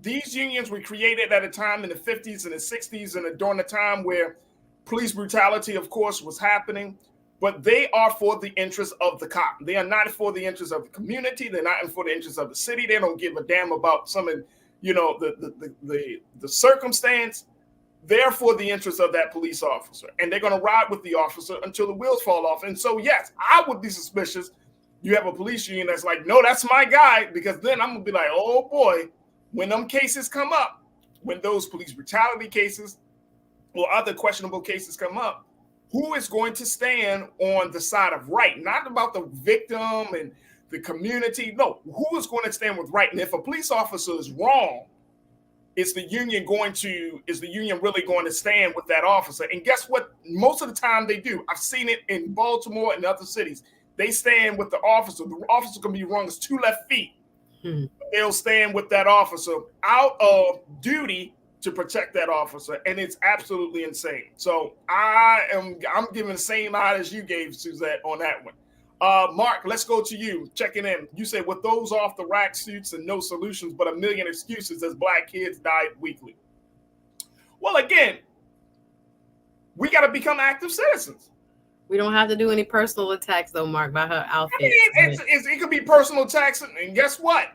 these unions were created at a time in the 50s and the 60s and during the time where police brutality, of course, was happening. But they are for the interest of the cop. They are not for the interest of the community. They're not for the interest of the city. They don't give a damn about some of, the circumstance. They're for the interest of that police officer. And they're going to ride with the officer until the wheels fall off. And so, yes, I would be suspicious. You have a police union that's like, no, that's my guy. Because then I'm going to be like, oh, boy, when them cases come up, when those police brutality cases or other questionable cases come up, who is going to stand on the side of right? Not about the victim and the community. No, who is going to stand with right? And if a police officer is wrong, is the union really going to stand with that officer? And guess what? Most of the time they do. I've seen it in Baltimore and other cities. They stand with the officer. The officer can be wrong as 2 left feet. They'll stand with that officer out of duty to protect that officer, and it's absolutely insane. So I'm giving the same eye as you gave, Suzette, on that one. Mark, let's go to you. Checking in. You said, with those off the rack suits and no solutions but a million excuses as Black kids died weekly. Well, again, we got to become active citizens. We don't have to do any personal attacks, though, Mark, by her outfit. I mean, it could be personal attacks, and guess what?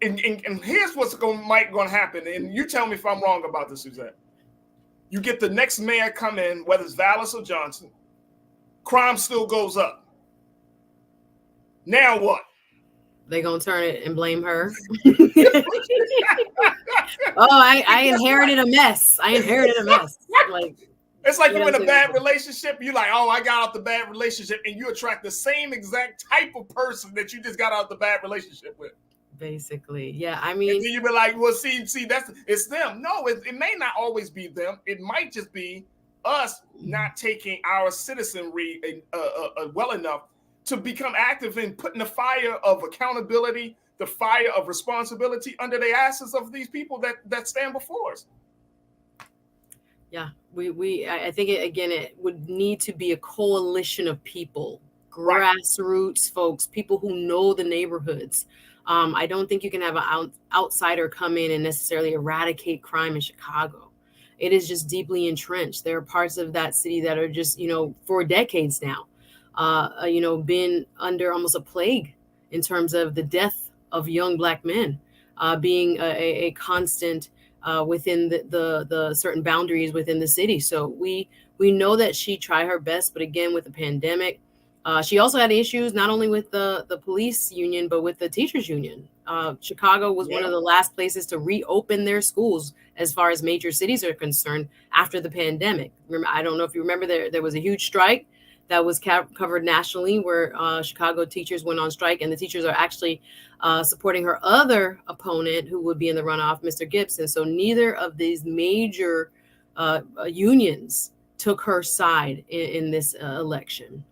And here's what's might going to happen. And you tell me if I'm wrong about this, Suzette. You get the next mayor come in, whether it's Vallis or Johnson, crime still goes up. Now what? They gonna turn it and blame her. I inherited a mess. It's like you're in a bad relationship. You're like, oh, I got out the bad relationship, and you attract the same exact type of person that you just got out the bad relationship with. Basically, yeah. I mean, and then you be like, well, see, it's them. No, it may not always be them. It might just be us not taking our citizenry well enough to become active in putting the fire of accountability, the fire of responsibility under the asses of these people that stand before us. Yeah, I think it would need to be a coalition of people, grassroots folks, people who know the neighborhoods. I don't think you can have an outsider come in and necessarily eradicate crime in Chicago. It is just deeply entrenched. There are parts of that city that are just, for decades now, been under almost a plague in terms of the death of young Black men being a constant within the certain boundaries within the city. So we know that she tried her best, but again, with the pandemic, she also had issues not only with the police union, but with the teachers union. Chicago was one of the last places to reopen their schools as far as major cities are concerned after the pandemic. I don't know if you remember, there was a huge strike that was covered nationally where Chicago teachers went on strike, and the teachers are actually supporting her other opponent who would be in the runoff, Mr. Gibson. So neither of these major unions took her side in this election.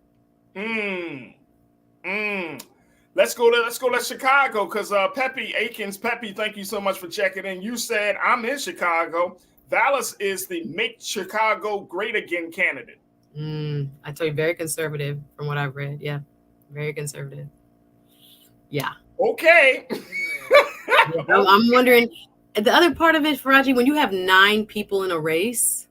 Let's go to Chicago, because Pepe Akins, thank you so much for checking in. You said, I'm in Chicago. Vallis is the Make Chicago Great Again candidate. I tell you, very conservative from what I've read. Yeah, very conservative. Yeah. Okay. I'm wondering, the other part of it, Faraji, when you have 9 people in a race,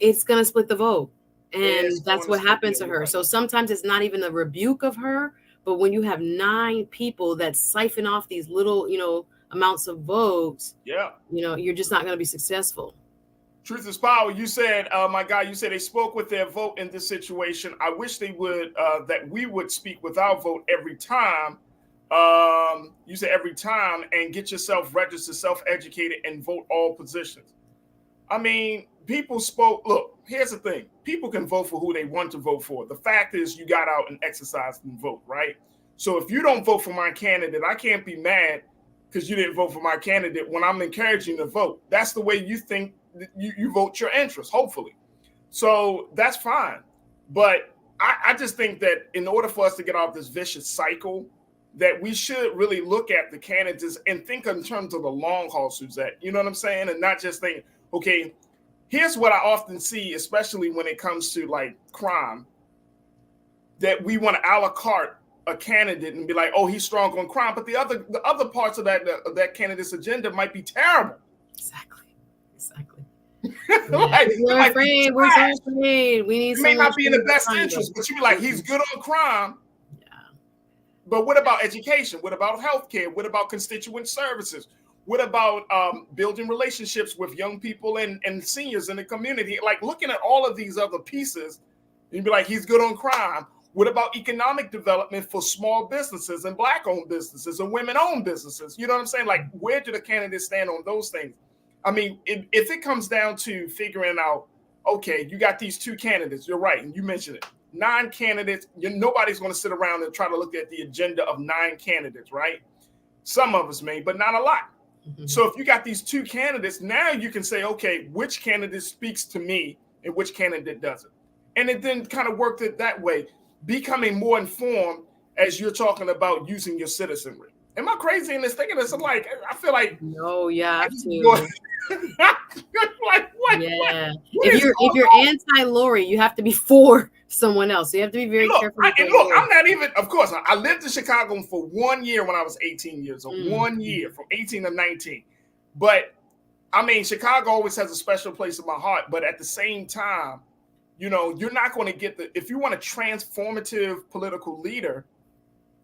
it's going to split the vote. And that's what happens to her. So sometimes it's not even a rebuke of her, but when you have 9 people that siphon off these little, amounts of votes, you're just not going to be successful. Truth is power. You said, my guy, you said they spoke with their vote in this situation. I wish they would, that we would speak with our vote every time. You said every time, and get yourself registered, self-educated, and vote all positions. I mean, people spoke. Look, here's the thing. People can vote for who they want to vote for. The fact is, you got out and exercised and vote, right? So if you don't vote for my candidate, I can't be mad because you didn't vote for my candidate when I'm encouraging you to vote. That's the way you think you vote your interest, hopefully. So that's fine. But I just think that in order for us to get off this vicious cycle, that we should really look at the candidates and think in terms of the long haul, Suzette. You know what I'm saying? And not just think, okay, here's what I often see, especially when it comes to like crime, that we want to a la carte a candidate and be like, oh, he's strong on crime, but the other parts of that candidate's agenda might be terrible. Exactly. Like, we're afraid. We're so afraid. We need. It may not be in the best interest, but you be like, he's good on crime. Yeah. But what about education? What about healthcare? What about constituent services? What about building relationships with young people and seniors in the community? Like looking at all of these other pieces, you'd be like, he's good on crime. What about economic development for small businesses and Black-owned businesses and women-owned businesses? You know what I'm saying? Like, where do the candidates stand on those things? I mean, if it comes down to figuring out, okay, you got these 2 candidates, you're right, and you mentioned it, 9 candidates, nobody's going to sit around and try to look at the agenda of 9 candidates, right? Some of us may, but not a lot. Mm-hmm. So if you got these 2 candidates, now you can say, okay, which candidate speaks to me and which candidate doesn't? And it then kind of worked it that way, becoming more informed as you're talking about using your citizenry. Am I crazy in this thinking this? I'm like, I feel like no, you have to. Like what? Yeah. If you're anti-Lori, you have to be for someone else. So you have to be very careful. I'm not even. Of course, I lived in Chicago for 1 year when I was 18 years old. 1 year, from 18 to 19. But I mean, Chicago always has a special place in my heart. But at the same time, you know, you're not going to get if you want a transformative political leader,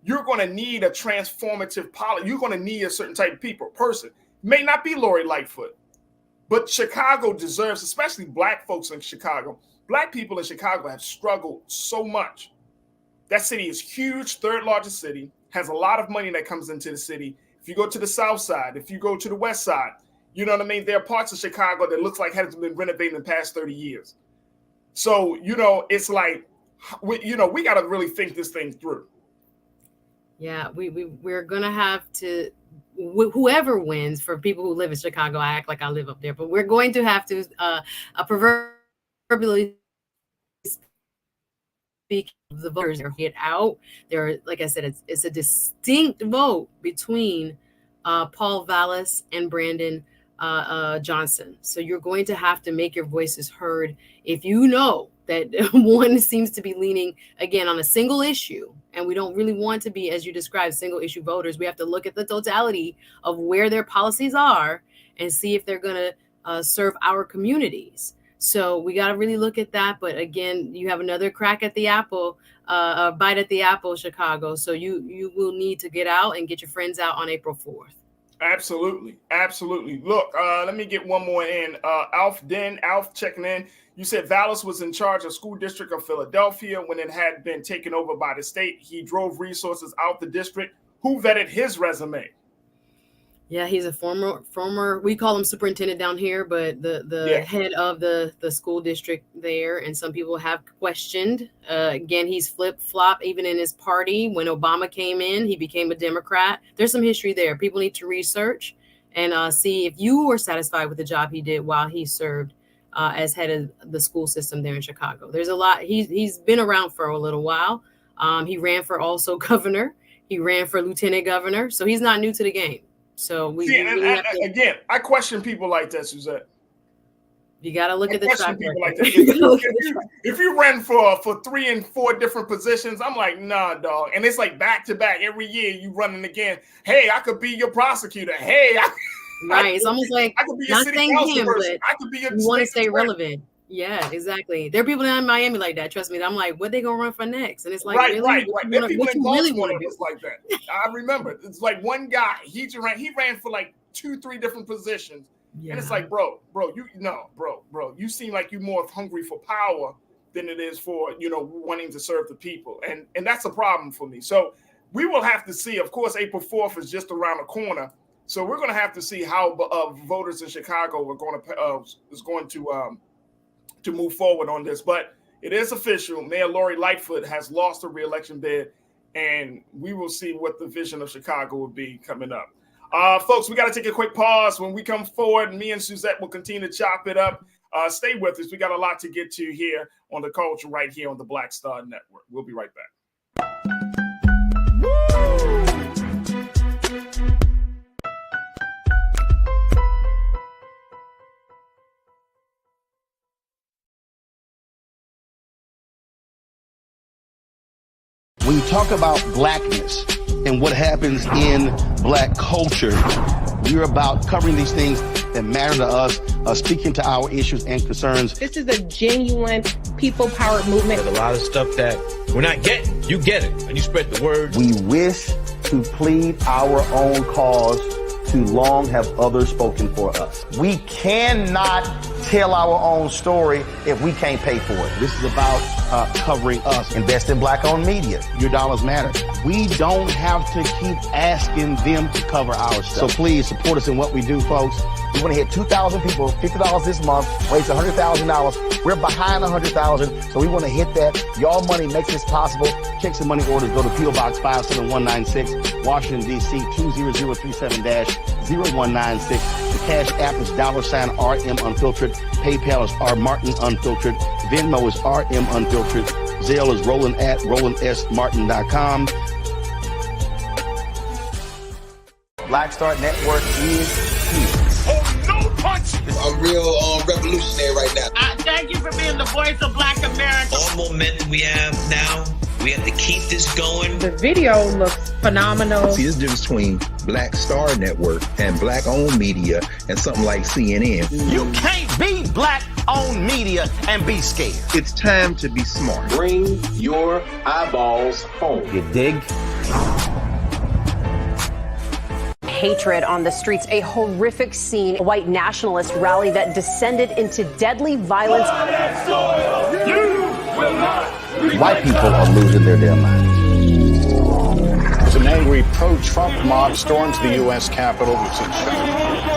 you're going to need a transformative policy. You're going to need a certain type of person. May not be Lori Lightfoot, but Chicago deserves, especially Black folks in Chicago. Black people in Chicago have struggled so much. That city is huge, 3rd largest city, has a lot of money that comes into the city. If you go to the South Side, if you go to the West Side, you know what I mean? There are parts of Chicago that looks like hasn't been renovated in the past 30 years. So, you know, it's like, we got to really think this thing through. Yeah, we're going to have to, whoever wins, for people who live in Chicago, I act like I live up there, but we're going to have to proverbially speak of the voters get out. There, like I said, it's a distinct vote between Paul Vallis and Brandon Johnson. So you're going to have to make your voices heard. If you know that one seems to be leaning, again, on a single issue, and we don't really want to be, as you described, single issue voters, we have to look at the totality of where their policies are and see if they're going to serve our communities. So we got to really look at that. But again, you have another crack at the apple, a bite at the apple, Chicago. So you will need to get out and get your friends out on April 4th. Absolutely. Look, let me get one more in. Alf checking in. You said Vallis was in charge of school district of Philadelphia when it had been taken over by the state. He drove resources out the district. Who vetted his resume? Yeah, he's a former, we call him superintendent down here, but the head of the school district there. And some people have questioned. Again, he's flip-flop even in his party. When Obama came in, he became a Democrat. There's some history there. People need to research and see if you were satisfied with the job he did while he served as head of the school system there in Chicago. There's a lot. He's been around for a little while. He ran for also governor. He ran for lieutenant governor. So he's not new to the game. So again, I question people like that, Suzette. You got to look at the track record. Like that. If you ran for 3 and 4 different positions, I'm like, nah, dog. And it's like back to back every year you running again. Hey, I could be your prosecutor. Hey, right. It's almost like I could be your city council person. I could be your. You want to stay relevant. Yeah, exactly. There are people in Miami like that. Trust me. I'm like, what they gonna run for next? And it's like, right. There are people in Baltimore that was like that. I remember. It's like one guy. He ran for like 2-3 different positions, and it's like, bro, you seem like you're more hungry for power than it is for wanting to serve the people, and that's a problem for me. So we will have to see. Of course, April 4th is just around the corner, so we're going to have to see how voters in Chicago are going to move forward on this. But it is official. Mayor Lori Lightfoot has lost her re-election bid, and we will see what the vision of Chicago will be coming up. Folks, we got to take a quick pause. When we come forward, me and Suzette will continue to chop it up. Stay with us. We got a lot to get to here on the culture right here on the Black Star Network. We'll be right back. We we talk about blackness and what happens in black culture, we're about covering these things that matter to us, speaking to our issues and concerns. This is a genuine people-powered movement. There's a lot of stuff that we're not getting. You get it, and you spread the word. We wish to plead our own cause. Too long have others spoken for us. We cannot tell our own story if we can't pay for it. This is about covering us. Invest in black-owned media. Your dollars matter. We don't have to keep asking them to cover our stuff. So please support us in what we do, folks. We want to hit 2,000 people, $50 this month, raise $100,000. We're behind 100,000, so we want to hit that. Y'all money makes this possible. Checks and money orders go to P.O. Box 57196, Washington, D.C. 20037-0196. The Cash App is $RM Unfiltered. PayPal is R Martin Unfiltered. Venmo is RM Unfiltered. Zelle is roland@rolandsmartin.com. Black Star Network is here. Oh, no punch! I'm real revolutionary right now. Thank you for being the voice of Black America. All momentum we have now, we have to keep this going. The video looks phenomenal. See, this difference between Black Star Network and black-owned media and something like CNN. You can't be black-owned media and be scared. It's time to be smart. Bring your eyeballs home. You dig? Hatred on the streets, a horrific scene, a white nationalist rally that descended into deadly violence. White people are losing their damn minds. An angry pro-Trump mob storms the U.S. Capitol.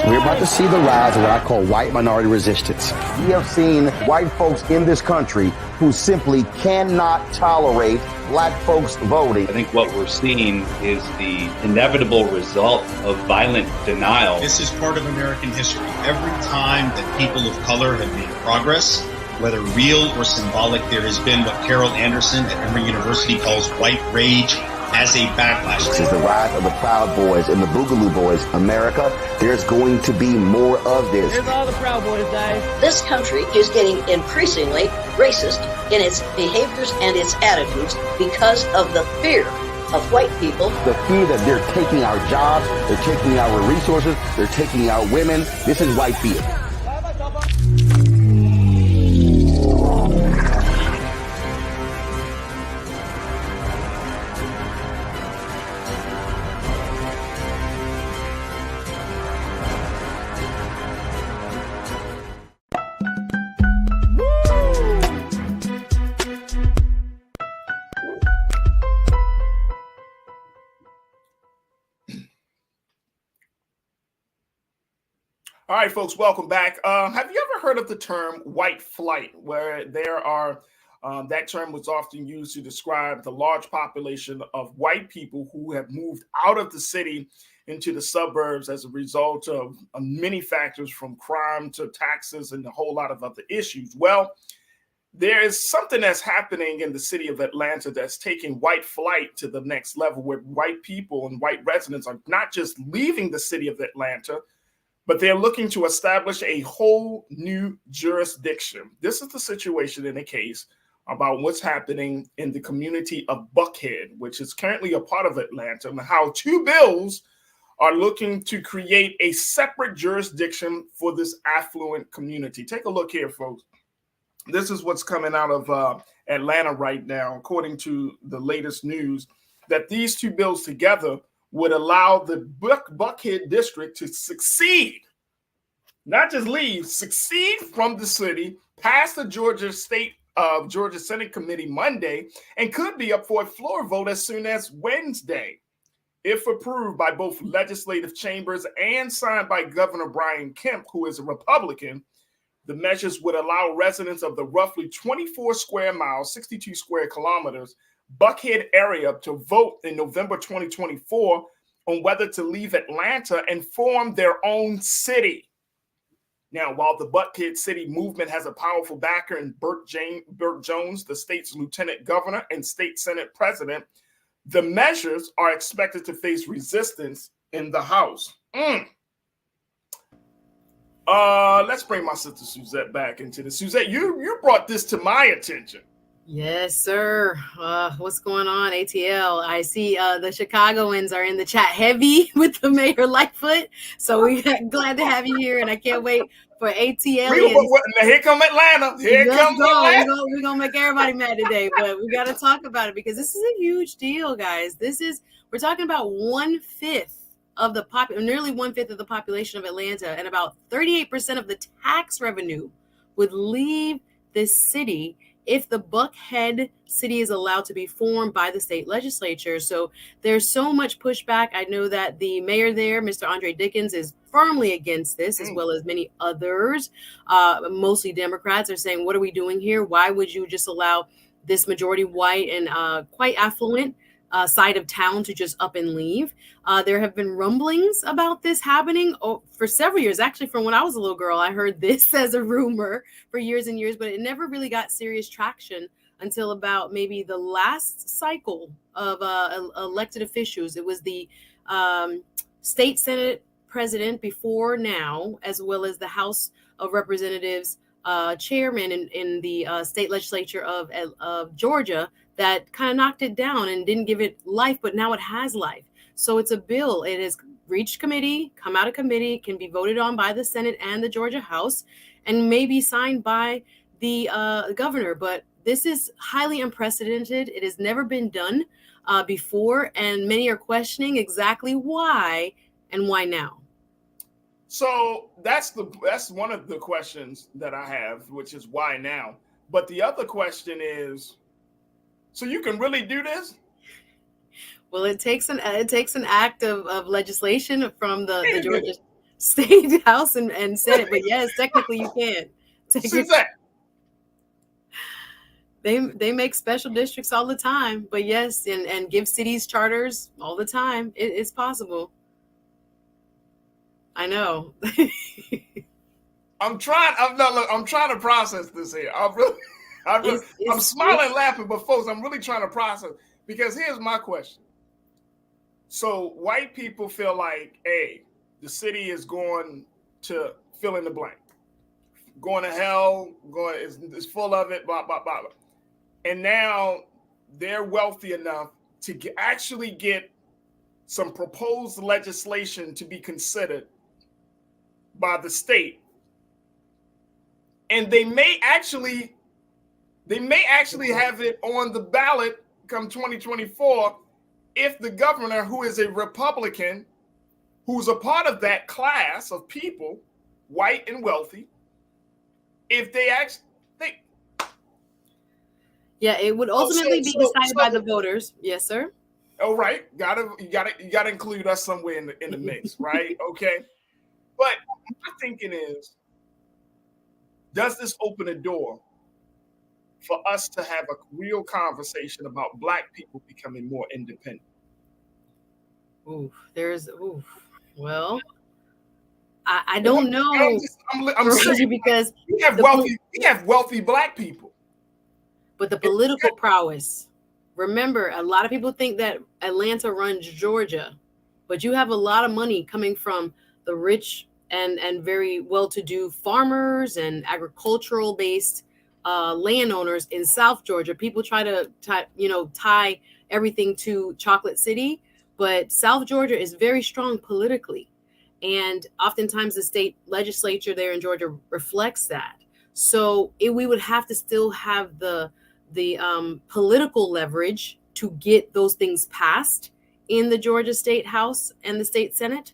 We're about to see the rise of what I call white minority resistance. We have seen white folks in this country who simply cannot tolerate black folks voting. I think what we're seeing is the inevitable result of violent denial. This is part of American history. Every time that people of color have made progress, whether real or symbolic, there has been what Carol Anderson at Emory University calls white rage as a backlash. This is the rise of the Proud Boys and the Boogaloo Boys. America, there's going to be more of this. Here's all the Proud Boys, guys. This country is getting increasingly racist in its behaviors and its attitudes because of the fear of white people. The fear that they're taking our jobs, they're taking our resources, they're taking our women. This is white fear. All right, folks, welcome back. Have you ever heard of the term white flight, where there are, that term was often used to describe the large population of white people who have moved out of the city into the suburbs as a result of many factors from crime to taxes and a whole lot of other issues? Well, there is something that's happening in the city of Atlanta that's taking white flight to the next level, where white people and white residents are not just leaving the city of Atlanta, but they're looking to establish a whole new jurisdiction. This is the situation in the case about what's happening in the community of Buckhead, which is currently a part of Atlanta, and how two bills are looking to create a separate jurisdiction for this affluent community. Take a look here, folks. This is what's coming out of Atlanta right now, according to the latest news, that these two bills together would allow the Buckhead district to succeed, not just leave, succeed from the city, pass the Georgia Senate Committee Monday, and could be up for a floor vote as soon as Wednesday. If approved by both legislative chambers and signed by Governor Brian Kemp, who is a Republican, the measures would allow residents of the roughly 24 square miles, 62 square kilometers, Buckhead area to vote in November 2024 on whether to leave Atlanta and form their own city. Now, while the Buckhead City movement has a powerful backer in Burt Jones, the state's lieutenant governor and state senate president, the measures are expected to face resistance in the House. Let's bring my sister Suzette back into this. Suzette, you brought this to my attention. Yes, sir. What's going on, ATL? I see the Chicagoans are in the chat heavy with the Mayor Lightfoot. So we're glad to have you here, and I can't wait for ATL. Here come Atlanta. Here comes Atlanta. We're gonna make everybody mad today, but we got to talk about it because this is a huge deal, guys. We're talking about 1/5 of the nearly 1/5 of the population of Atlanta, and about 38% of the tax revenue would leave this city if the Buckhead city is allowed to be formed by the state legislature. So there's so much pushback. I know that the mayor there, Mr. Andre Dickens, is firmly against this, as well as many others, mostly Democrats, are saying, what are we doing here? Why would you just allow this majority white and quite affluent side of town to just up and leave? There have been rumblings about this happening for several years. Actually, from when I was a little girl, I heard this as a rumor for years and years, but it never really got serious traction until about maybe the last cycle of elected officials. It was the state Senate president before now, as well as the House of Representatives chairman in the state legislature of Georgia, that kind of knocked it down and didn't give it life, but now it has life. So it's a bill. It has reached committee, come out of committee, can be voted on by the Senate and the Georgia House, and may be signed by the governor. But this is highly unprecedented. It has never been done before, and many are questioning exactly why and why now. So that's one of the questions that I have, which is why now. But the other question is, so you can really do this? Well, it takes an act of legislation from the Georgia State House and Senate, but yes, technically you can. They make special districts all the time, but yes, and give cities charters all the time. It's possible. I know. I'm trying to process this here. I'm smiling, laughing, but folks, I'm really trying to process, because here's my question. So white people feel like, hey, the city is going to fill in the blank, going to hell, is full of it, blah, blah, blah. And now they're wealthy enough to actually get some proposed legislation to be considered by the state. And they may actually have it on the ballot come 2024 if the governor, who is a Republican, who's a part of that class of people, white and wealthy, if they actually it would ultimately be decided by the voters. Yes, sir. Oh, right. You gotta include us somewhere in the mix, right? Okay. But my thinking is, does this open a door for us to have a real conversation about Black people becoming more independent? Well, I don't know. I'm saying, because we have wealthy Black people, but the political prowess. Remember, a lot of people think that Atlanta runs Georgia, but you have a lot of money coming from the rich and very well-to-do farmers and agricultural-based landowners in South Georgia. People try to tie everything to Chocolate City, but South Georgia is very strong politically, and oftentimes the state legislature there in Georgia reflects that. So we would have to still have the political leverage to get those things passed in the Georgia State House and the State Senate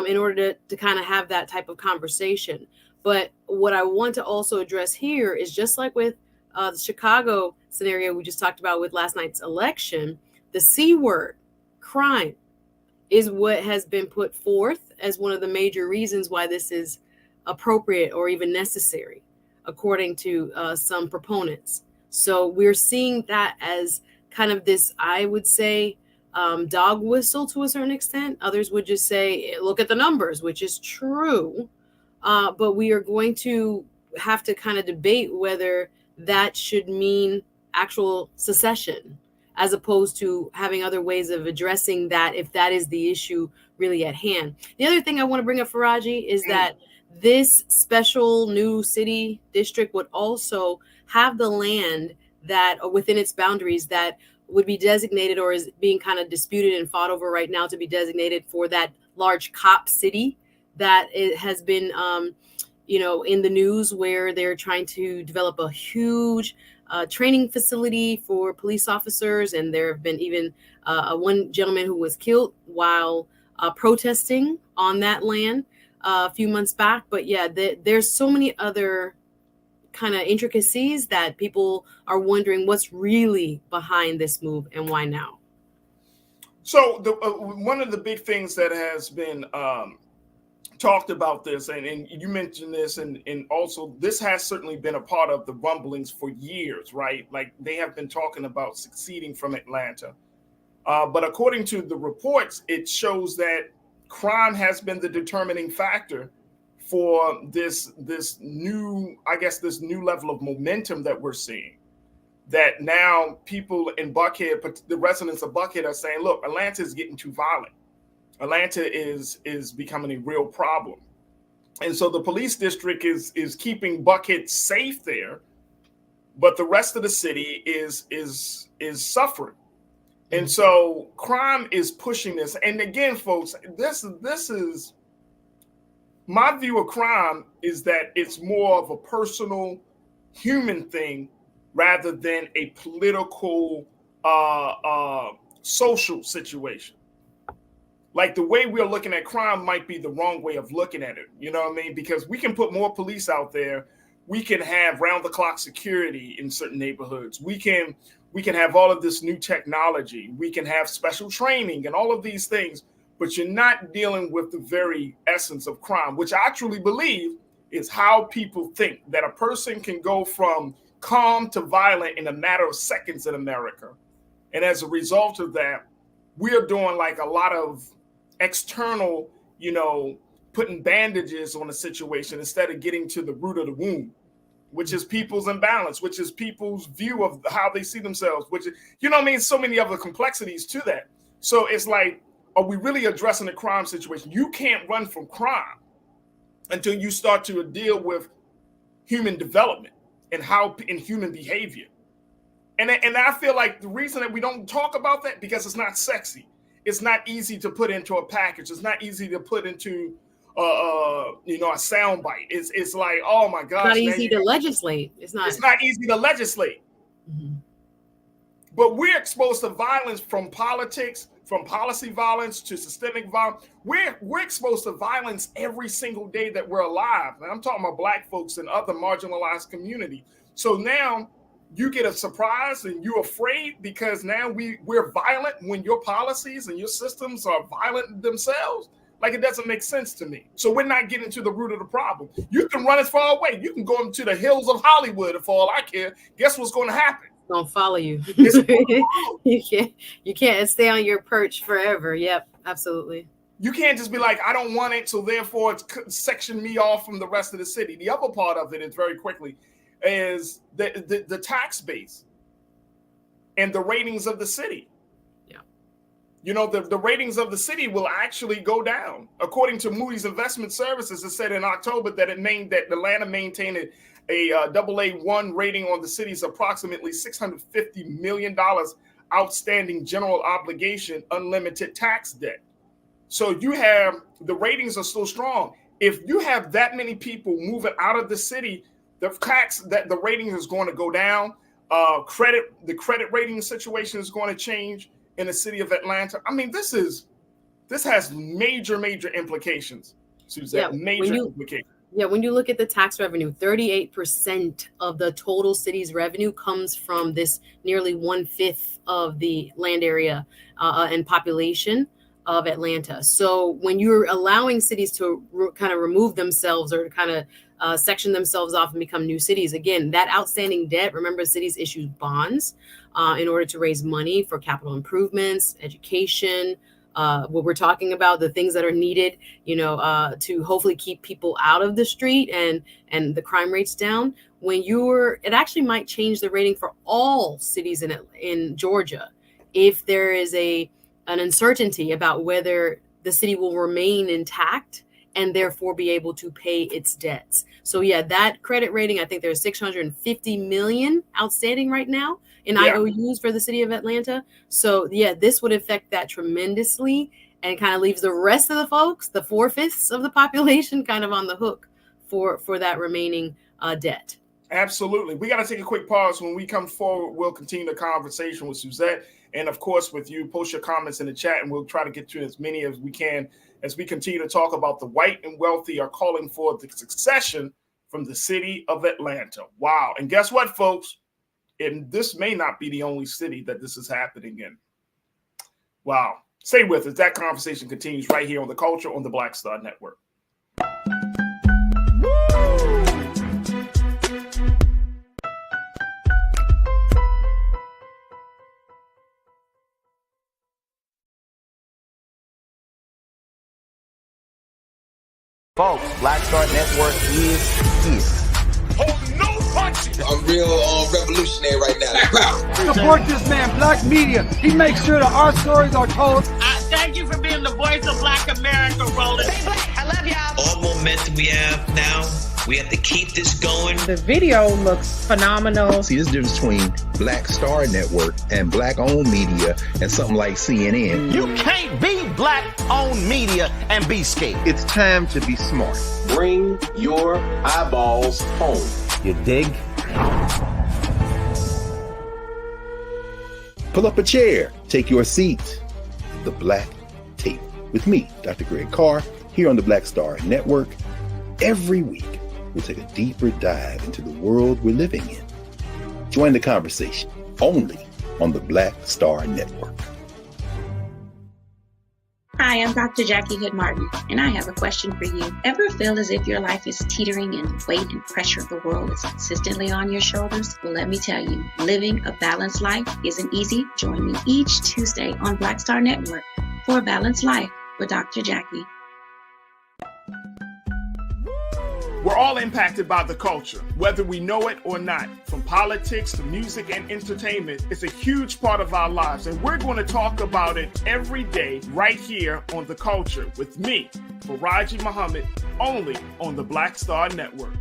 in order to kind of have that type of conversation. But what I want to also address here is, just like with the Chicago scenario we just talked about with last night's election, the C word, crime, is what has been put forth as one of the major reasons why this is appropriate or even necessary, according to some proponents. So we're seeing that as kind of this, I would say, dog whistle to a certain extent. Others would just say, look at the numbers, which is true. But we are going to have to kind of debate whether that should mean actual secession, as opposed to having other ways of addressing that, if that is the issue really at hand. The other thing I want to bring up, Faraji, is that this special new city district would also have the land that within its boundaries that would be designated or is being kind of disputed and fought over right now to be designated for that large cop city that it has been, in the news, where they're trying to develop a huge training facility for police officers. And there have been even one gentleman who was killed while protesting on that land a few months back. But yeah, there's so many other kind of intricacies that people are wondering what's really behind this move and why now. So one of the big things that has been talked about this, and you mentioned this, and also this has certainly been a part of the rumblings for years, right? Like they have been talking about seceding from Atlanta. But according to the reports, it shows that crime has been the determining factor for this new level of momentum that we're seeing. That now people in Buckhead, the residents of Buckhead, are saying, look, Atlanta is getting too violent. Atlanta is becoming a real problem. And so the police district is keeping Buckhead safe there, but the rest of the city is suffering. And so crime is pushing this. And again, folks, this is my view of crime, is that it's more of a personal human thing rather than a political social situation. Like the way we're looking at crime might be the wrong way of looking at it. You know what I mean? Because we can put more police out there. We can have round the clock security in certain neighborhoods. We can have all of this new technology. We can have special training and all of these things, but you're not dealing with the very essence of crime, which I truly believe is how people think that a person can go from calm to violent in a matter of seconds in America. And as a result of that, we're doing like a lot of external, putting bandages on a situation instead of getting to the root of the wound, which is people's imbalance, which is people's view of how they see themselves, which is, so many other complexities to that. So it's like, are we really addressing the crime situation? You can't run from crime until you start to deal with human development and human behavior. And I feel like the reason that we don't talk about that, because it's not sexy. It's not easy to put into a package. It's not easy to put into a soundbite. It's like, oh my gosh. It's not easy to legislate. It's not easy to legislate. Mm-hmm. But we're exposed to violence from politics, from policy violence to systemic violence. We're exposed to violence every single day that we're alive. And I'm talking about Black folks and other marginalized community. So now you get a surprise and you're afraid because now we're violent when your policies and your systems are violent themselves. Like, it doesn't make sense to me. So we're not getting to the root of the problem. You can run as far away. You can go into the hills of Hollywood, and for all I care, guess what's going to happen? It's going to follow you. You can't stay on your perch forever. Yep, absolutely. You can't just be like, I don't want it, so therefore it's section me off from the rest of the city. The other part of it is, very quickly, is the tax base and the ratings of the city. Yeah. The ratings of the city will actually go down. According to Moody's Investment Services, it said in October that Atlanta maintained a AA1 rating on the city's approximately $650 million outstanding general obligation unlimited tax debt. So you have, the ratings are still strong. If you have that many people moving out of the city, the rating is going to go down. The credit rating situation is going to change in the city of Atlanta. I mean, this has major implications, Suzette. Implications. Yeah, when you look at the tax revenue, 38% of the total city's revenue comes from this nearly 1/5 of the land area and population of Atlanta. So when you're allowing cities to kind of remove themselves or kind of section themselves off and become new cities, again, that outstanding debt, remember, cities issue bonds in order to raise money for capital improvements, education, what we're talking about, the things that are needed, to hopefully keep people out of the street and the crime rates down. It actually might change the rating for all cities in Georgia if there is an uncertainty about whether the city will remain intact and therefore be able to pay its debts. So yeah, that credit rating, I think there's 650 million outstanding right now in IOUs for the city of Atlanta. So yeah, this would affect that tremendously and kind of leaves the rest of the folks, the 4/5 of the population, kind of on the hook for that remaining debt. Absolutely. We got to take a quick pause. When we come forward, we'll continue the conversation with Suzette and, of course, with you. Post your comments in the chat, and we'll try to get to as many as we can as we continue to talk about the white and wealthy are calling for the succession from the city of Atlanta. Wow. And guess what, folks? And this may not be the only city that this is happening in. Wow. Stay with us. That conversation continues right here on The Culture on the Black Star Network. Folks, Black Star Network is here. Hold no punches. I'm real revolutionary right now. Support this man, Black Media. He makes sure that our stories are told. Thank you for being the voice of Black America, Roland. Stay black. I love y'all. All momentum we have now, we have to keep this going. The video looks phenomenal. See, this difference between Black Star Network and black-owned media and something like CNN. You can't be black-owned media and be scared. It's time to be smart. Bring your eyeballs home. You dig? Pull up a chair. Take your seat. The Black Table with me, Dr. Greg Carr, here on the Black Star Network. Every week, we'll take a deeper dive into the world we're living in. Join the conversation only on the Black Star Network. Hi, I'm Dr. Jackie Hood Martin, and I have a question for you. Ever feel as if your life is teetering and the weight and pressure of the world is consistently on your shoulders? Well, let me tell you, living a balanced life isn't easy. Join me each Tuesday on Black Star Network for A Balanced Life with Dr. Jackie. We're all impacted by the culture, whether we know it or not. From politics to music and entertainment, it's a huge part of our lives, and we're going to talk about it every day right here on The Culture with me, Faraji Muhammad, only on the Black Star Network.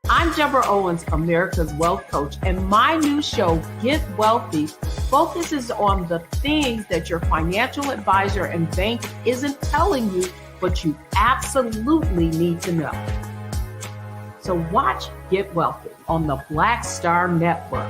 I'm Deborah Owens, America's Wealth Coach, and my new show, Get Wealthy, focuses on the things that your financial advisor and bank isn't telling you, but you absolutely need to know. So watch Get Wealthy on the Black Star Network.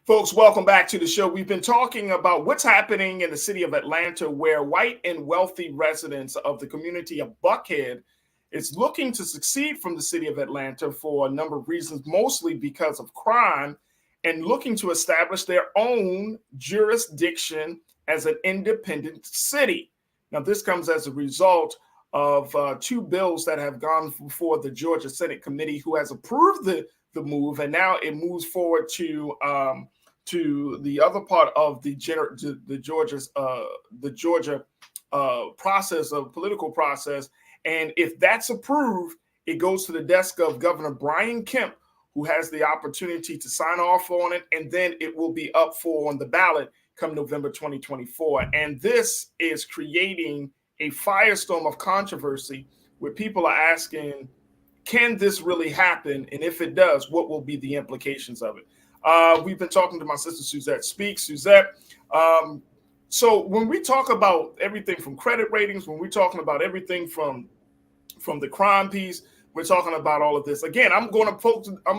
Folks, welcome back to the show. We've been talking about what's happening in the city of Atlanta, where white and wealthy residents of the community of Buckhead is looking to succeed from the city of Atlanta for a number of reasons, mostly because of crime, and looking to establish their own jurisdiction as an independent city. Now, this comes as a result of two bills that have gone before the Georgia Senate Committee, who has approved the move, and now it moves forward to the other part of the Georgia process of political process. And if that's approved, it goes to the desk of Governor Brian Kemp, who has the opportunity to sign off on it, and then it will be up for on the ballot come November 2024. And this is creating a firestorm of controversy where people are asking, can this really happen? And if it does, what will be the implications of it? We've been talking to my sister, Suzette Speaks. Suzette, so when we talk about everything from credit ratings, when we're talking about everything from the crime piece, we're talking about all of this. Again, I'm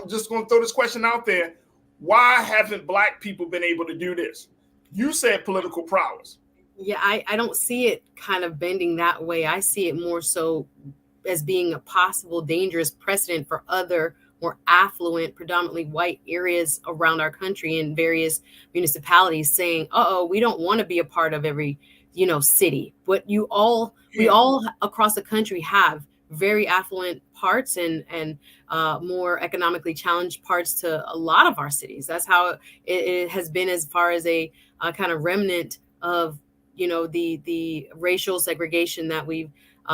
just going to throw this question out there. Why haven't Black people been able to do this? You said political prowess. Yeah, I don't see it kind of bending that way. I see it more so as being a possible dangerous precedent for other more affluent, predominantly white areas around our country in various municipalities saying, we don't want to be a part of every, city. But we all across the country have very affluent parts and more economically challenged parts to a lot of our cities. That's how it has been as far as a kind of remnant of, the racial segregation that we've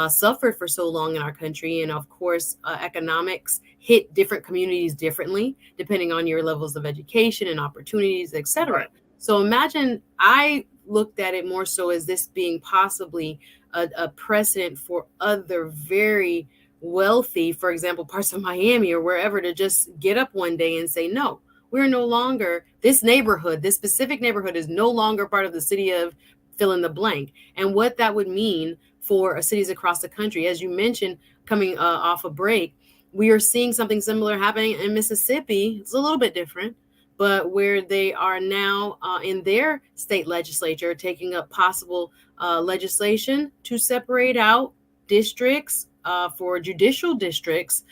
suffered for so long in our country. And of course, economics hit different communities differently, depending on your levels of education and opportunities, et cetera. Right. So imagine, I looked at it more so as this being possibly a precedent for other very wealthy, for example, parts of Miami or wherever, to just get up one day and say, no, we're no longer, this specific neighborhood is no longer part of the city of fill in the blank. And what that would mean for cities across the country. As you mentioned, coming off a break, we are seeing something similar happening in Mississippi. It's a little bit different, but where they are now in their state legislature taking up possible legislation to separate out districts for judicial districts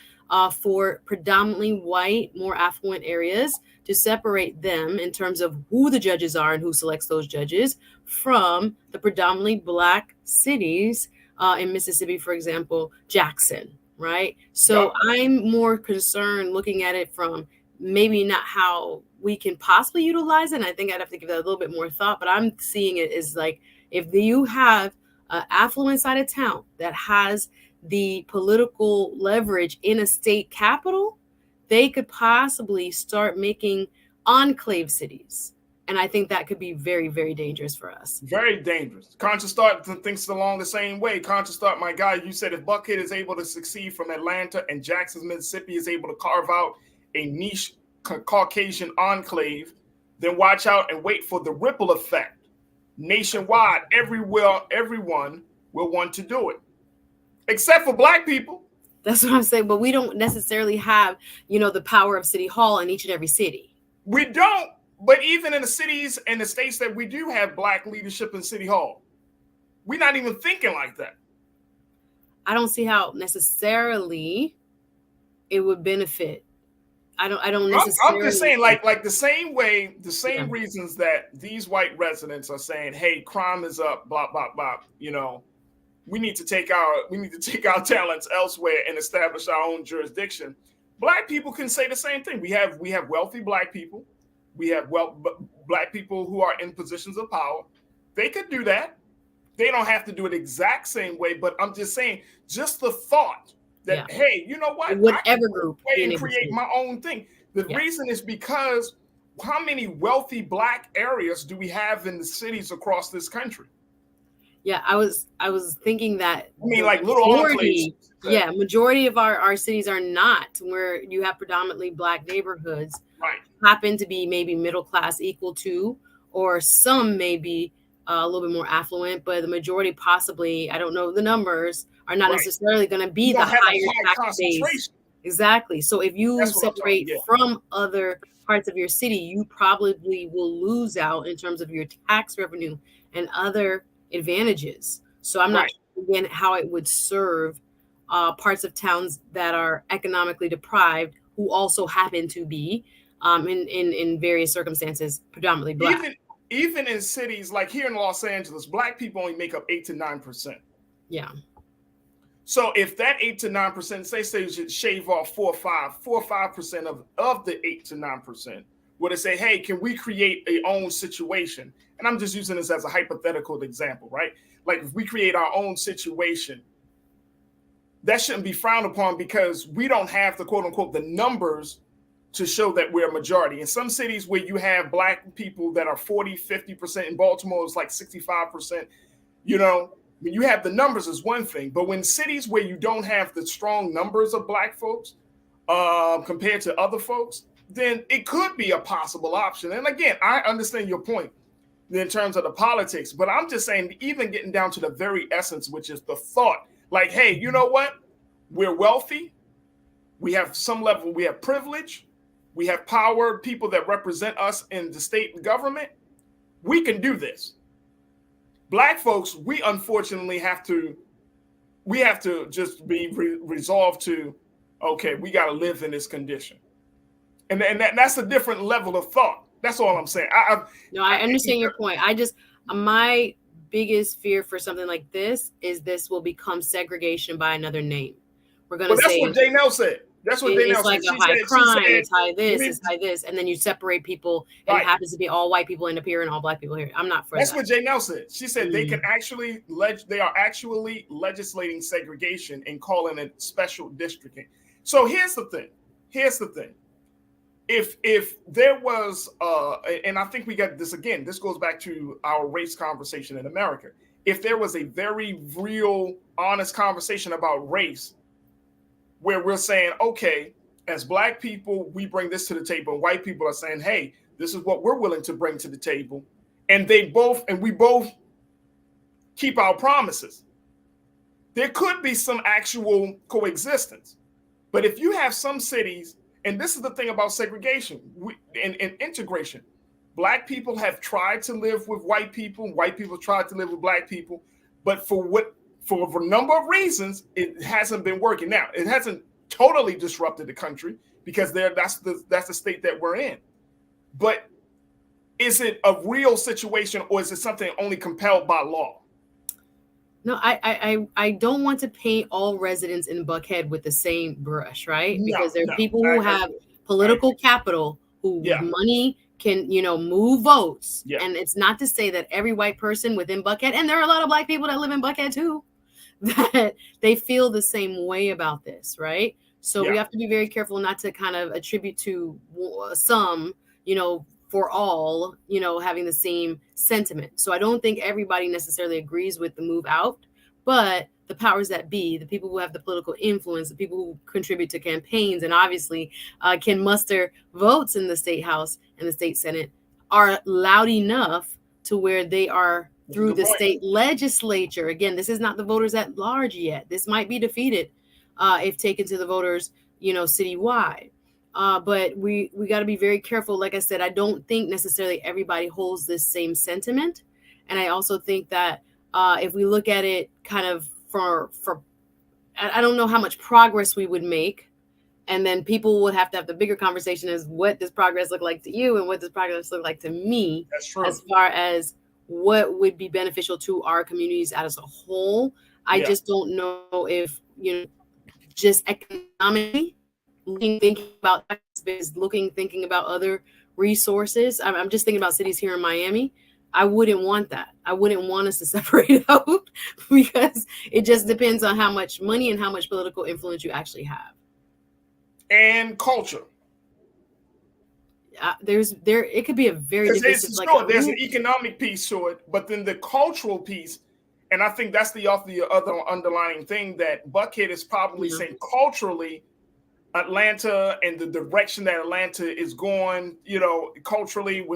for predominantly white, more affluent areas, to separate them in terms of who the judges are and who selects those judges from the predominantly Black cities in Mississippi, for example, Jackson, right? So I'm more concerned looking at it from maybe not how we can possibly utilize it. And I think I'd have to give that a little bit more thought, but I'm seeing it as like, if you have an affluent side of town that has the political leverage in a state capital, they could possibly start making enclave cities. And I think that could be very, very dangerous for us. Very dangerous. Conscious Thought thinks along the same way. Conscious Thought, my guy, you said if Buckhead is able to succeed from Atlanta and Jackson, Mississippi is able to carve out a niche Caucasian enclave, then watch out and wait for the ripple effect. Nationwide, everyone will want to do it, except for Black people. That's what I'm saying. But we don't necessarily have, the power of City Hall in each and every city. We don't. But even in the cities and the states that we do have Black leadership in City Hall, we're not even thinking like that. I don't see how necessarily it would benefit. I don't necessarily. I'm just saying, like the same way, the same reasons that these white residents are saying, "Hey, crime is up," blah blah blah. We need to take our talents elsewhere and establish our own jurisdiction. Black people can say the same thing. We have wealthy Black people. We have Black people who are in positions of power. They could do that. They don't have to do it exact same way. But I'm just saying, just the thought that, hey, you know what? Whatever group. And create my own thing. The reason is because how many wealthy Black areas do we have in the cities across this country? Yeah, I was thinking that. I mean, like little enclaves. Yeah, majority of our cities are not where you have predominantly Black neighborhoods. Right. Happen to be maybe middle class equal to, or some may be a little bit more affluent, but the majority possibly, I don't know the numbers, are not necessarily going to be the higher tax base. Exactly. So if you separate from other parts of your city, you probably will lose out in terms of your tax revenue and other advantages. So I'm not sure, again, how it would serve parts of towns that are economically deprived who also happen to be in various circumstances predominantly Black. Even in cities like here in Los Angeles, Black people only make up 8 to 9%. Yeah. So if that 8 to 9%, say you should shave off 4 or 5% of the 8 to 9%, where they say, hey, can we create a own situation? And I'm just using this as a hypothetical example, right? Like if we create our own situation, that shouldn't be frowned upon because we don't have the quote unquote the numbers to show that we're a majority. In some cities where you have Black people that are 40, 50%, in Baltimore it's like 65%, when you have the numbers is one thing, but when cities where you don't have the strong numbers of Black folks compared to other folks, then it could be a possible option. And again, I understand your point in terms of the politics, but I'm just saying, even getting down to the very essence, which is the thought, like, hey, you know what? We're wealthy. We have some level, we have privilege. We have power, people that represent us in the state government. We can do this. Black folks, we unfortunately have to just be resolved to, okay, we got to live in this condition. And that's a different level of thought. That's all I'm saying. I understand your point. My biggest fear for something like this is this will become segregation by another name. we're going to say. That's what Janelle said. That's what Janelle said. It's like a high crime, it's high this, it's high this. And then you separate people, and it happens to be all white people end up here and all black people here. I'm not for that. That's what Janelle said. She said they can actually, they are actually legislating segregation and calling it special districting. So here's the thing. If there was, and I think we got this again, this goes back to our race conversation in America. If there was a very real, honest conversation about race, where we're saying, okay, as black people, we bring this to the table, and white people are saying, hey, this is what we're willing to bring to the table. And we both keep our promises. There could be some actual coexistence. But if you have some cities, and this is the thing about segregation and integration, black people have tried to live with white people tried to live with black people, but for a number of reasons, it hasn't been working. Now, it hasn't totally disrupted the country because that's the state that we're in. But is it a real situation, or is it something only compelled by law? No, I don't want to paint all residents in Buckhead with the same brush, right? Because there are people who have political capital, who with money can, move votes. Yeah. And it's not to say that every white person within Buckhead, and there are a lot of black people that live in Buckhead too, that they feel the same way about this, right? So we have to be very careful not to kind of attribute to some, for all, having the same sentiment. So I don't think everybody necessarily agrees with the move out, but the powers that be, the people who have the political influence, the people who contribute to campaigns and obviously can muster votes in the state house and the state senate, are loud enough to where they are through the state legislature. Again, this is not the voters at large yet. This might be defeated if taken to the voters, citywide. But we got to be very careful. Like I said, I don't think necessarily everybody holds this same sentiment. And I also think that if we look at it kind of I don't know how much progress we would make. And then people would have to have the bigger conversation is what does progress look like to you and what does progress look like to me? That's true. As far as what would be beneficial to our communities as a whole. I just don't know if, just economically thinking about thinking about other resources. I'm just thinking about cities here in Miami. I wouldn't want that. I wouldn't want us to separate out because it just depends on how much money and how much political influence you actually have. And culture. It could be a very divisive, there's an economic piece to it, but then the cultural piece, and I think that's the other underlying thing, that Buckhead is probably saying culturally, Atlanta and the direction that Atlanta is going, culturally,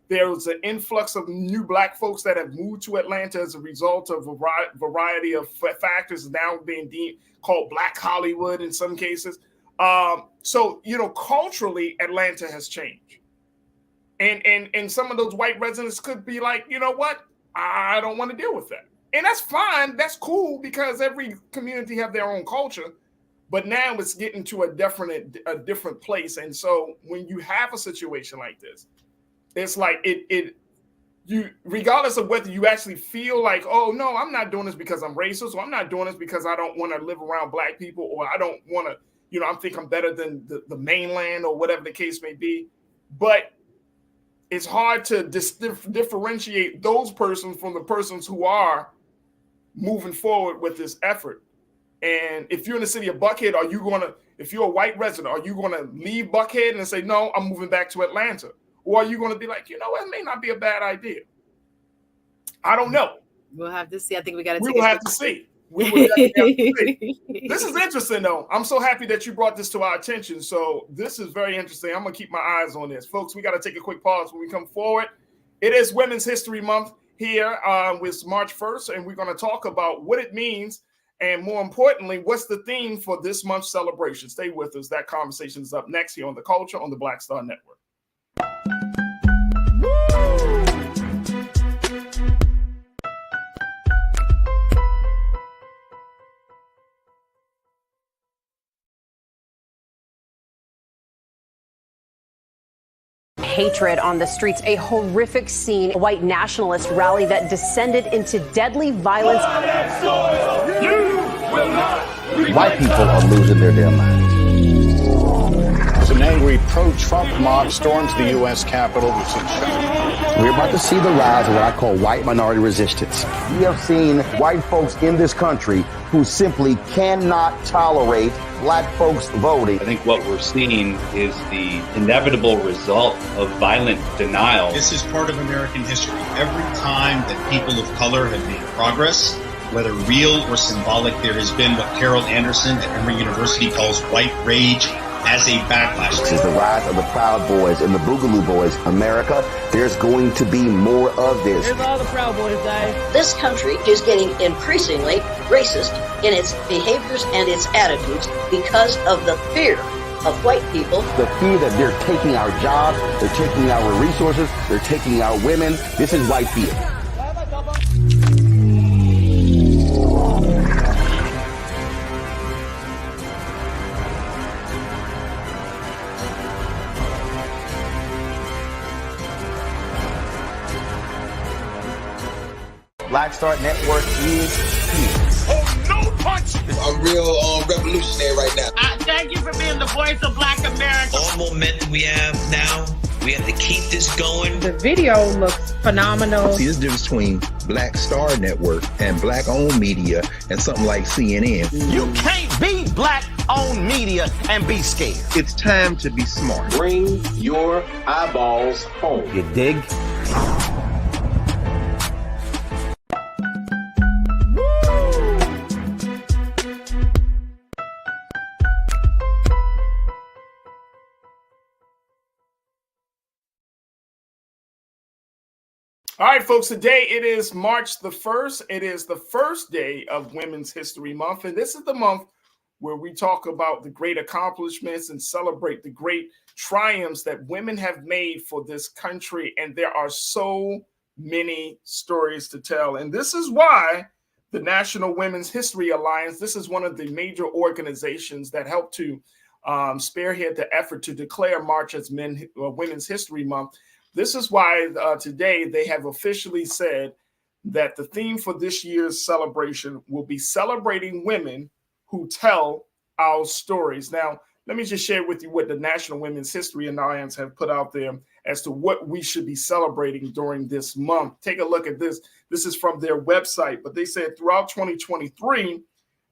there's an influx of new black folks that have moved to Atlanta as a result of a variety of factors now being called Black Hollywood in some cases. So, culturally, Atlanta has changed. And some of those white residents could be like, you know what? I don't want to deal with that. And that's fine. That's cool because every community have their own culture. But now it's getting to a different place. And so when you have a situation like this, it's like you, regardless of whether you actually feel like, oh, no, I'm not doing this because I'm racist, or I'm not doing this because I don't want to live around black people, or I don't want to, I think I'm better than the mainland, or whatever the case may be. But it's hard to differentiate those persons from the persons who are moving forward with this effort. And if you're in the city of Buckhead, if you're a white resident, are you going to leave Buckhead and say, no, I'm moving back to Atlanta? Or are you going to be like, it may not be a bad idea? I don't know. We'll have to see. I think we got to We will have to see. This is interesting, though. I'm so happy that you brought this to our attention. So this is very interesting. I'm going to keep my eyes on this. Folks, we got to take a quick pause when we come forward. It is Women's History Month here with March 1st, and we're going to talk about what it means, and more importantly, what's the theme for this month's celebration. Stay with us. That conversation is up next here on The Culture on the Black Star Network. Hatred on the streets, a horrific scene, a white nationalist rally that descended into deadly violence. You will not White people are losing their damn minds. As an angry pro-Trump mob storms the U.S. Capitol, We're about to see the rise of what I call white minority resistance. We have seen white folks in this country who simply cannot tolerate black folks voting. I think what we're seeing is the inevitable result of violent denial. This is part of American history. Every time that people of color have made progress, whether real or symbolic, there has been what Carol Anderson at Emory University calls white rage as a backlash. This is the rise of the Proud Boys and the Boogaloo Boys. America, there's going to be more of this. Here's all the Proud Boys, guys. This country is getting increasingly racist in its behaviors and its attitudes because of the fear of white people. The fear that they're taking our jobs, they're taking our resources, they're taking our women. This is white fear. Black Star Network is here. Oh, no punch! I'm real revolutionary right now. Thank you for being the voice of Black America. All momentum we have now, we have to keep this going. The video looks phenomenal. See, there's a difference between Black Star Network and black-owned media and something like CNN. You can't be black-owned media and be scared. It's time to be smart. Bring your eyeballs home. You dig? All right, folks, today it is March the 1st. It is the first day of Women's History Month, and this is the month where we talk about the great accomplishments and celebrate the great triumphs that women have made for this country, and there are so many stories to tell. And this is why the National Women's History Alliance, this is one of the major organizations that help to spearhead the effort to declare March as Women's History Month. This is why today they have officially said that the theme for this year's celebration will be celebrating women who tell our stories. Now, let me just share with you what the National Women's History Alliance have put out there as to what we should be celebrating during this month. Take a look at this. This is from their website, but they said throughout 2023,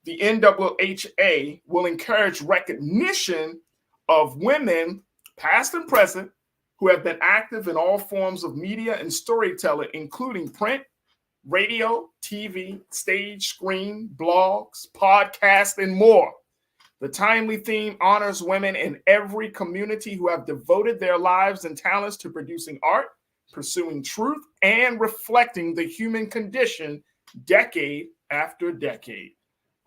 the NWHA will encourage recognition of women, past and present, who have been active in all forms of media and storytelling, including print, radio, TV, stage, screen, blogs, podcasts, and more. The timely theme honors women in every community who have devoted their lives and talents to producing art, pursuing truth, and reflecting the human condition decade after decade.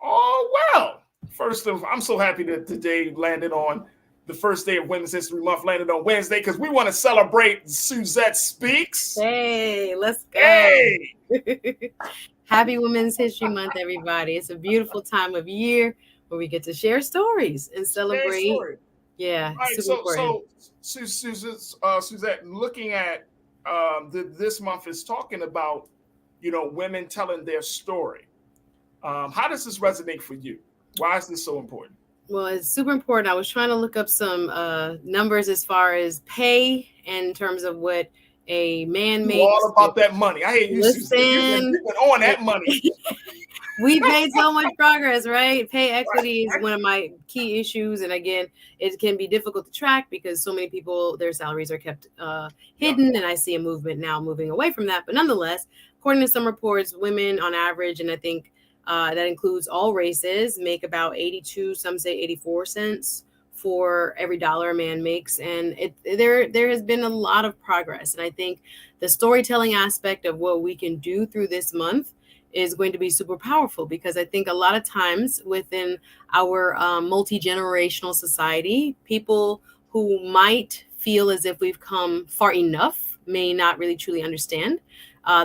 Oh, well, first of all, I'm so happy that today landed on the first day of Women's History Month, landed on Wednesday, because we want to celebrate Suzette Speaks. Hey, let's go. Hey. Happy Women's History Month, everybody. It's a beautiful time of year where we get to share stories and celebrate. Yeah, right, so Suzette, looking at this month is talking about, women telling their story. How does this resonate for you? Why is this so important? Well, it's super important. I was trying to look up some numbers as far as pay in terms of what a man makes. All about that money. I hear you. You've been on that money. We've made so much progress, right? Pay equity is one of my key issues. And again, it can be difficult to track because so many people, their salaries are kept hidden. And I see a movement now moving away from that. But nonetheless, according to some reports, women on average, and I think that includes all races, make about 82, some say 84 cents for every dollar a man makes. And there has been a lot of progress. And I think the storytelling aspect of what we can do through this month is going to be super powerful, because I think a lot of times within our multi-generational society, people who might feel as if we've come far enough may not really truly understand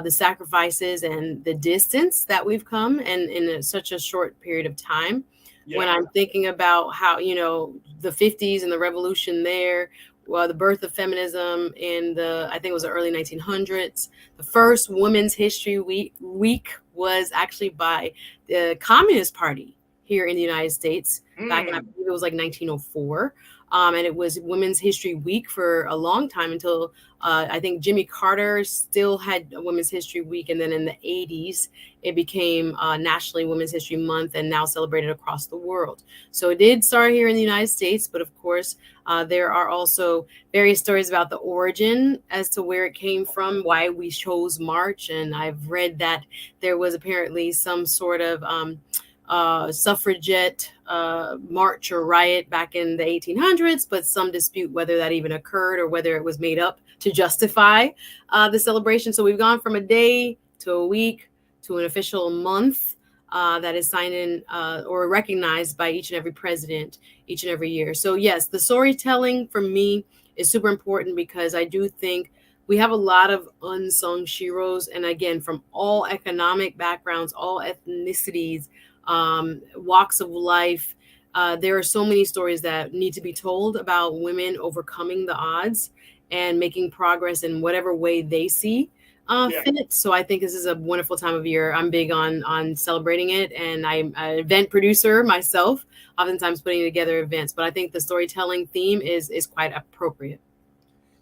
the sacrifices and the distance that we've come and in such a short period of time. Yeah. When I'm thinking about how, the 50s and the revolution there, the birth of feminism in I think it was the early 1900s. The first Women's History Week was actually by the Communist Party here in the United States back in, I believe it was like 1904. And it was Women's History Week for a long time until I think Jimmy Carter still had a Women's History Week. And then in the 80s, it became nationally Women's History Month and now celebrated across the world. So it did start here in the United States. But of course, there are also various stories about the origin as to where it came from, why we chose March. And I've read that there was apparently some sort of suffragette march or riot back in the 1800s, but some dispute whether that even occurred or whether it was made up to justify the celebration. So we've gone from a day to a week to an official month that is signed in or recognized by each and every president each and every year. So yes, the storytelling for me is super important because I do think we have a lot of unsung heroes. And again, from all economic backgrounds, all ethnicities, walks of life. There are so many stories that need to be told about women overcoming the odds and making progress in whatever way they see fit. So I think this is a wonderful time of year. I'm big on celebrating it, and I'm an event producer myself, oftentimes putting together events. But I think the storytelling theme is quite appropriate.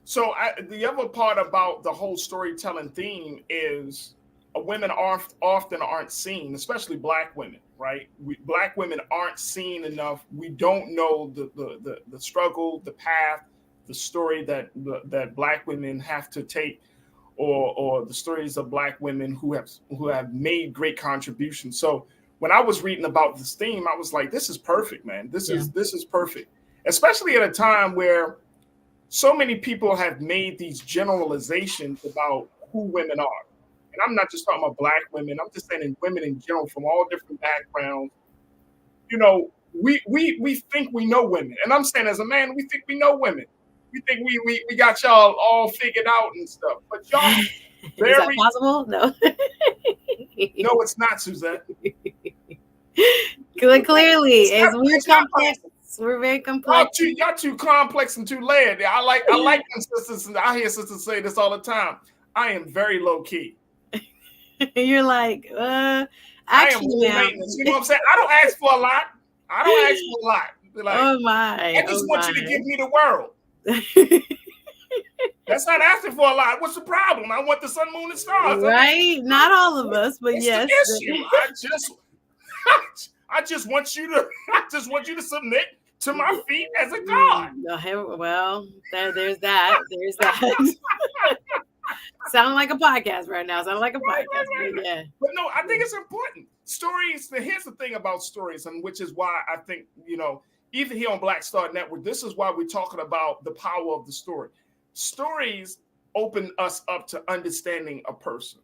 So the other part about the whole storytelling theme is women often aren't seen, especially Black women, right? Black women aren't seen enough. We don't know the struggle, the path, the story that Black women have to take, or the stories of Black women who have made great contributions. So when I was reading about this theme, I was like, this is perfect, man. This is perfect, especially at a time where so many people have made these generalizations about who women are. And I'm not just talking about Black women. I'm just saying women in general from all different backgrounds. You know, we think we know women. And I'm saying as a man, we think we know women. We think we got y'all all figured out and stuff. But y'all very... Is that possible? No. No, it's not, Suzette. Clearly. We're complex. We're very complex. Y'all too complex and too layered. I like when sisters, and I hear sisters say this all the time. I am very low key. You're like, actually, I am low maintenance. You know what I'm saying? I don't ask for a lot. Like, oh my! I just want you to give me the world. That's not asking for a lot. What's the problem? I want the sun, moon, and stars. Right? Not all of us, but it's yes. The issue. I just want you to submit to my feet as a god. Well, there's that. There's that. Sound like a podcast right now. Right. Yeah. But no, I think it's important. Stories. Here's the thing about stories, and which is why I think, even here on Black Star Network, this is why we're talking about the power of the story. Stories open us up to understanding a person.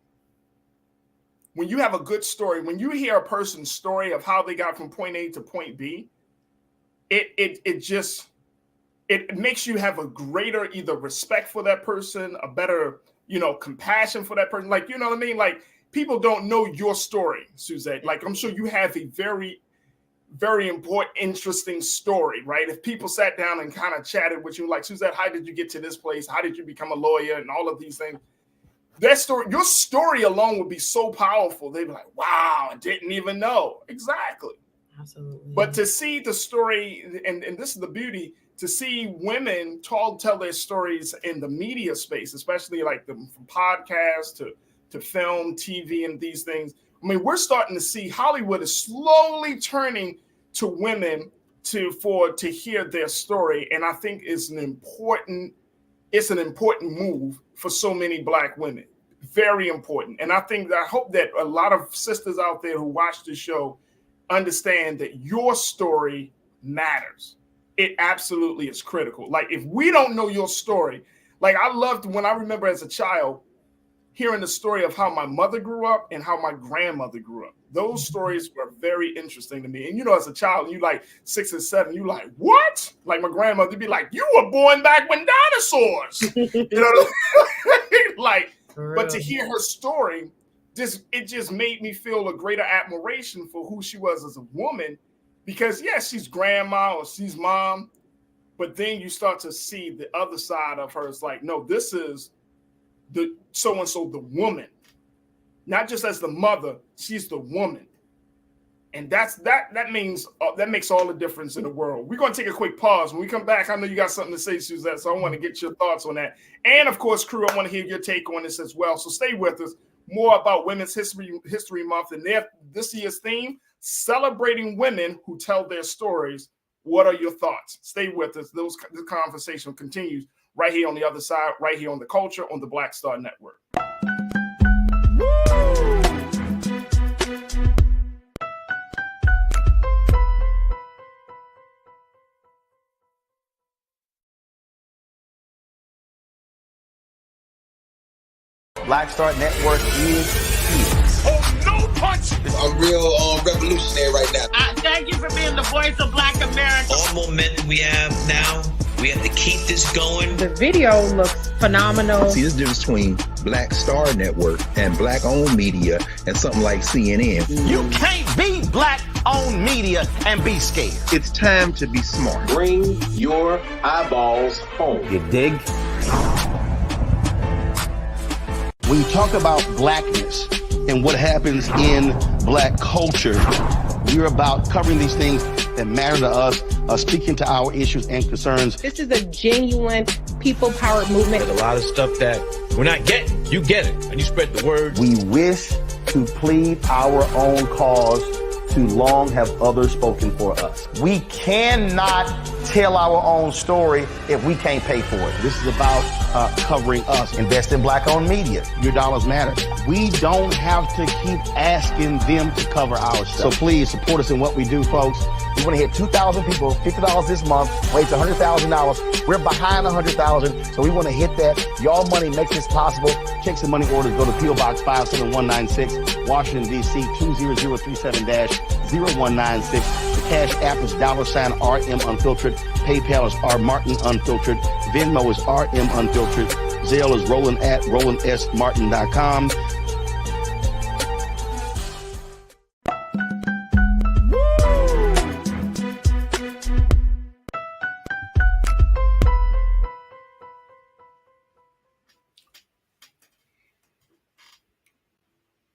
When you have a good story, when you hear a person's story of how they got from point A to point B, it makes you have a greater either respect for that person, a better, compassion for that person. Like, you know what I mean? Like, people don't know your story, Suzette. Like, I'm sure you have a very, very important, interesting story, right? If people sat down and kind of chatted with you, like, Suzette, how did you get to this place? How did you become a lawyer? And all of these things. That story, your story alone would be so powerful. They'd be like, wow, I didn't even know. Exactly. Absolutely. But to see the story, and this is the beauty, to see women tell their stories in the media space, especially like from podcasts to film, TV, and these things. I mean, we're starting to see Hollywood is slowly turning to women to hear their story. And I think it's an important move for so many Black women. Very important. And I hope that a lot of sisters out there who watch the show understand that your story matters. It absolutely is critical. Like, if we don't know your story, like, I loved when I remember as a child hearing the story of how my mother grew up and how my grandmother grew up. Those stories were very interesting to me. And, as a child, you like 6 or 7, you like, what? Like, my grandmother be like, you were born back when dinosaurs. Like, but to hear her story, it just made me feel a greater admiration for who she was as a woman. Because, yes, she's grandma or she's mom, but then you start to see the other side of her. It's like, no, this is the so-and-so, the woman. Not just as the mother, she's the woman. And that means that makes all the difference in the world. We're going to take a quick pause. When we come back, I know you got something to say, Suzette, so I want to get your thoughts on that. And of course, crew, I want to hear your take on this as well. So stay with us. More about Women's History Month and this year's theme, celebrating women who tell their stories. What are your thoughts? Stay with us. The conversation continues right here on the other side, right here on The Culture on the Black Star Network. Black Star Network is here. Oh, no punch! I'm real revolutionary right now. Thank you for being the voice of Black America. All momentum we have now, we have to keep this going. The video looks phenomenal. See, there's a difference between Black Star Network and black-owned media and something like CNN. You can't be black-owned media and be scared. It's time to be smart. Bring your eyeballs home. You dig? When you talk about blackness and what happens in black culture, we're about covering these things that matter to us, speaking to our issues and concerns. This is a genuine people-powered movement. There's a lot of stuff that we're not getting. You get it, and you spread the word. We wish to plead our own cause. Too long have others spoken for us. We cannot tell our own story if we can't pay for it. This is about covering us. Invest in black-owned media. Your dollars matter. We don't have to keep asking them to cover our stuff. So please support us in what we do, folks. We want to hit 2,000 people, $50 this month, raise $100,000. We're behind 100,000, so we want to hit that. Y'all money makes this possible. Checks and money orders go to P.O. Box 57196, Washington, D.C. 20037-0196. The Cash App is $RM Unfiltered. PayPal is R Martin Unfiltered. Venmo is RM Unfiltered. Zelle is Roland at RolandSMartin.com.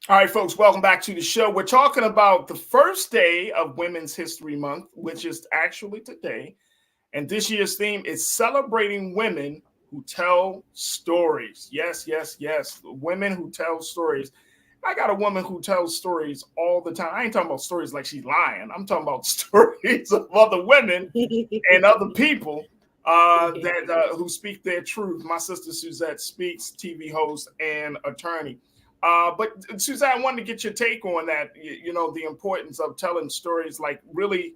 All right, folks, welcome back to the show. We're talking about the first day of Women's History Month, which is actually today. And this year's theme is celebrating women who tell stories. Yes, yes, yes. Women who tell stories. I got a woman who tells stories all the time. I ain't talking about stories like she's lying. I'm talking about stories of other women and other people who speak their truth. My sister Suzette Speaks, TV host and attorney. But Suzette, I wanted to get your take on that, the importance of telling stories, like really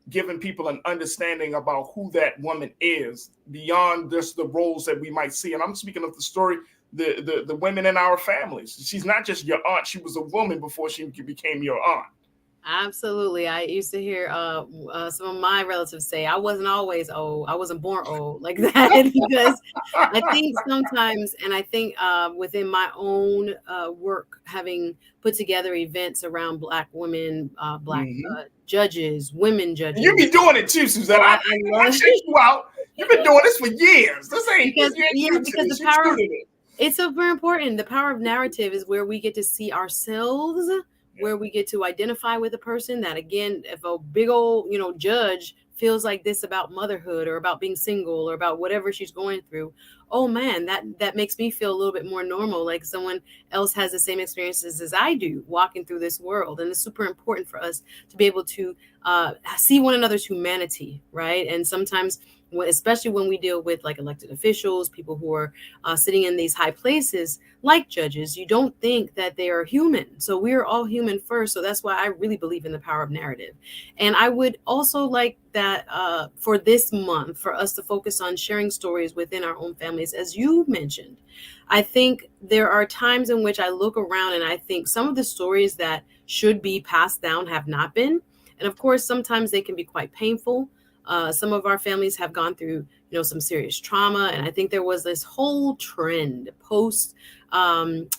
giving people an understanding about who that woman is beyond just the roles that we might see. And I'm speaking of the story, the women in our families. She's not just your aunt. She was a woman before she became your aunt. Absolutely. I used to hear some of my relatives say, I wasn't always old. I wasn't born old like that. Because I think sometimes, and I think within my own work, having put together events around Black women, Black judges, women judges. You be doing it too, Suzette. I checked you out. You've been doing this for years. This ain't because the power. It's super important. The power of narrative is where we get to see ourselves, where we get to identify with a person that, again, if a big old, judge feels like this about motherhood or about being single or about whatever she's going through, oh man, that makes me feel a little bit more normal, like someone else has the same experiences as I do walking through this world. And it's super important for us to be able to see one another's humanity, right? And sometimes, especially when we deal with like elected officials, people who are sitting in these high places like judges, you don't think that they are human. So we are all human first. So that's why I really believe in the power of narrative. And I would also like that for this month, for us to focus on sharing stories within our own families, as you mentioned. I think there are times in which I look around and I think some of the stories that should be passed down have not been. And of course, sometimes they can be quite painful. Some of our families have gone through, some serious trauma. And I think there was this whole trend post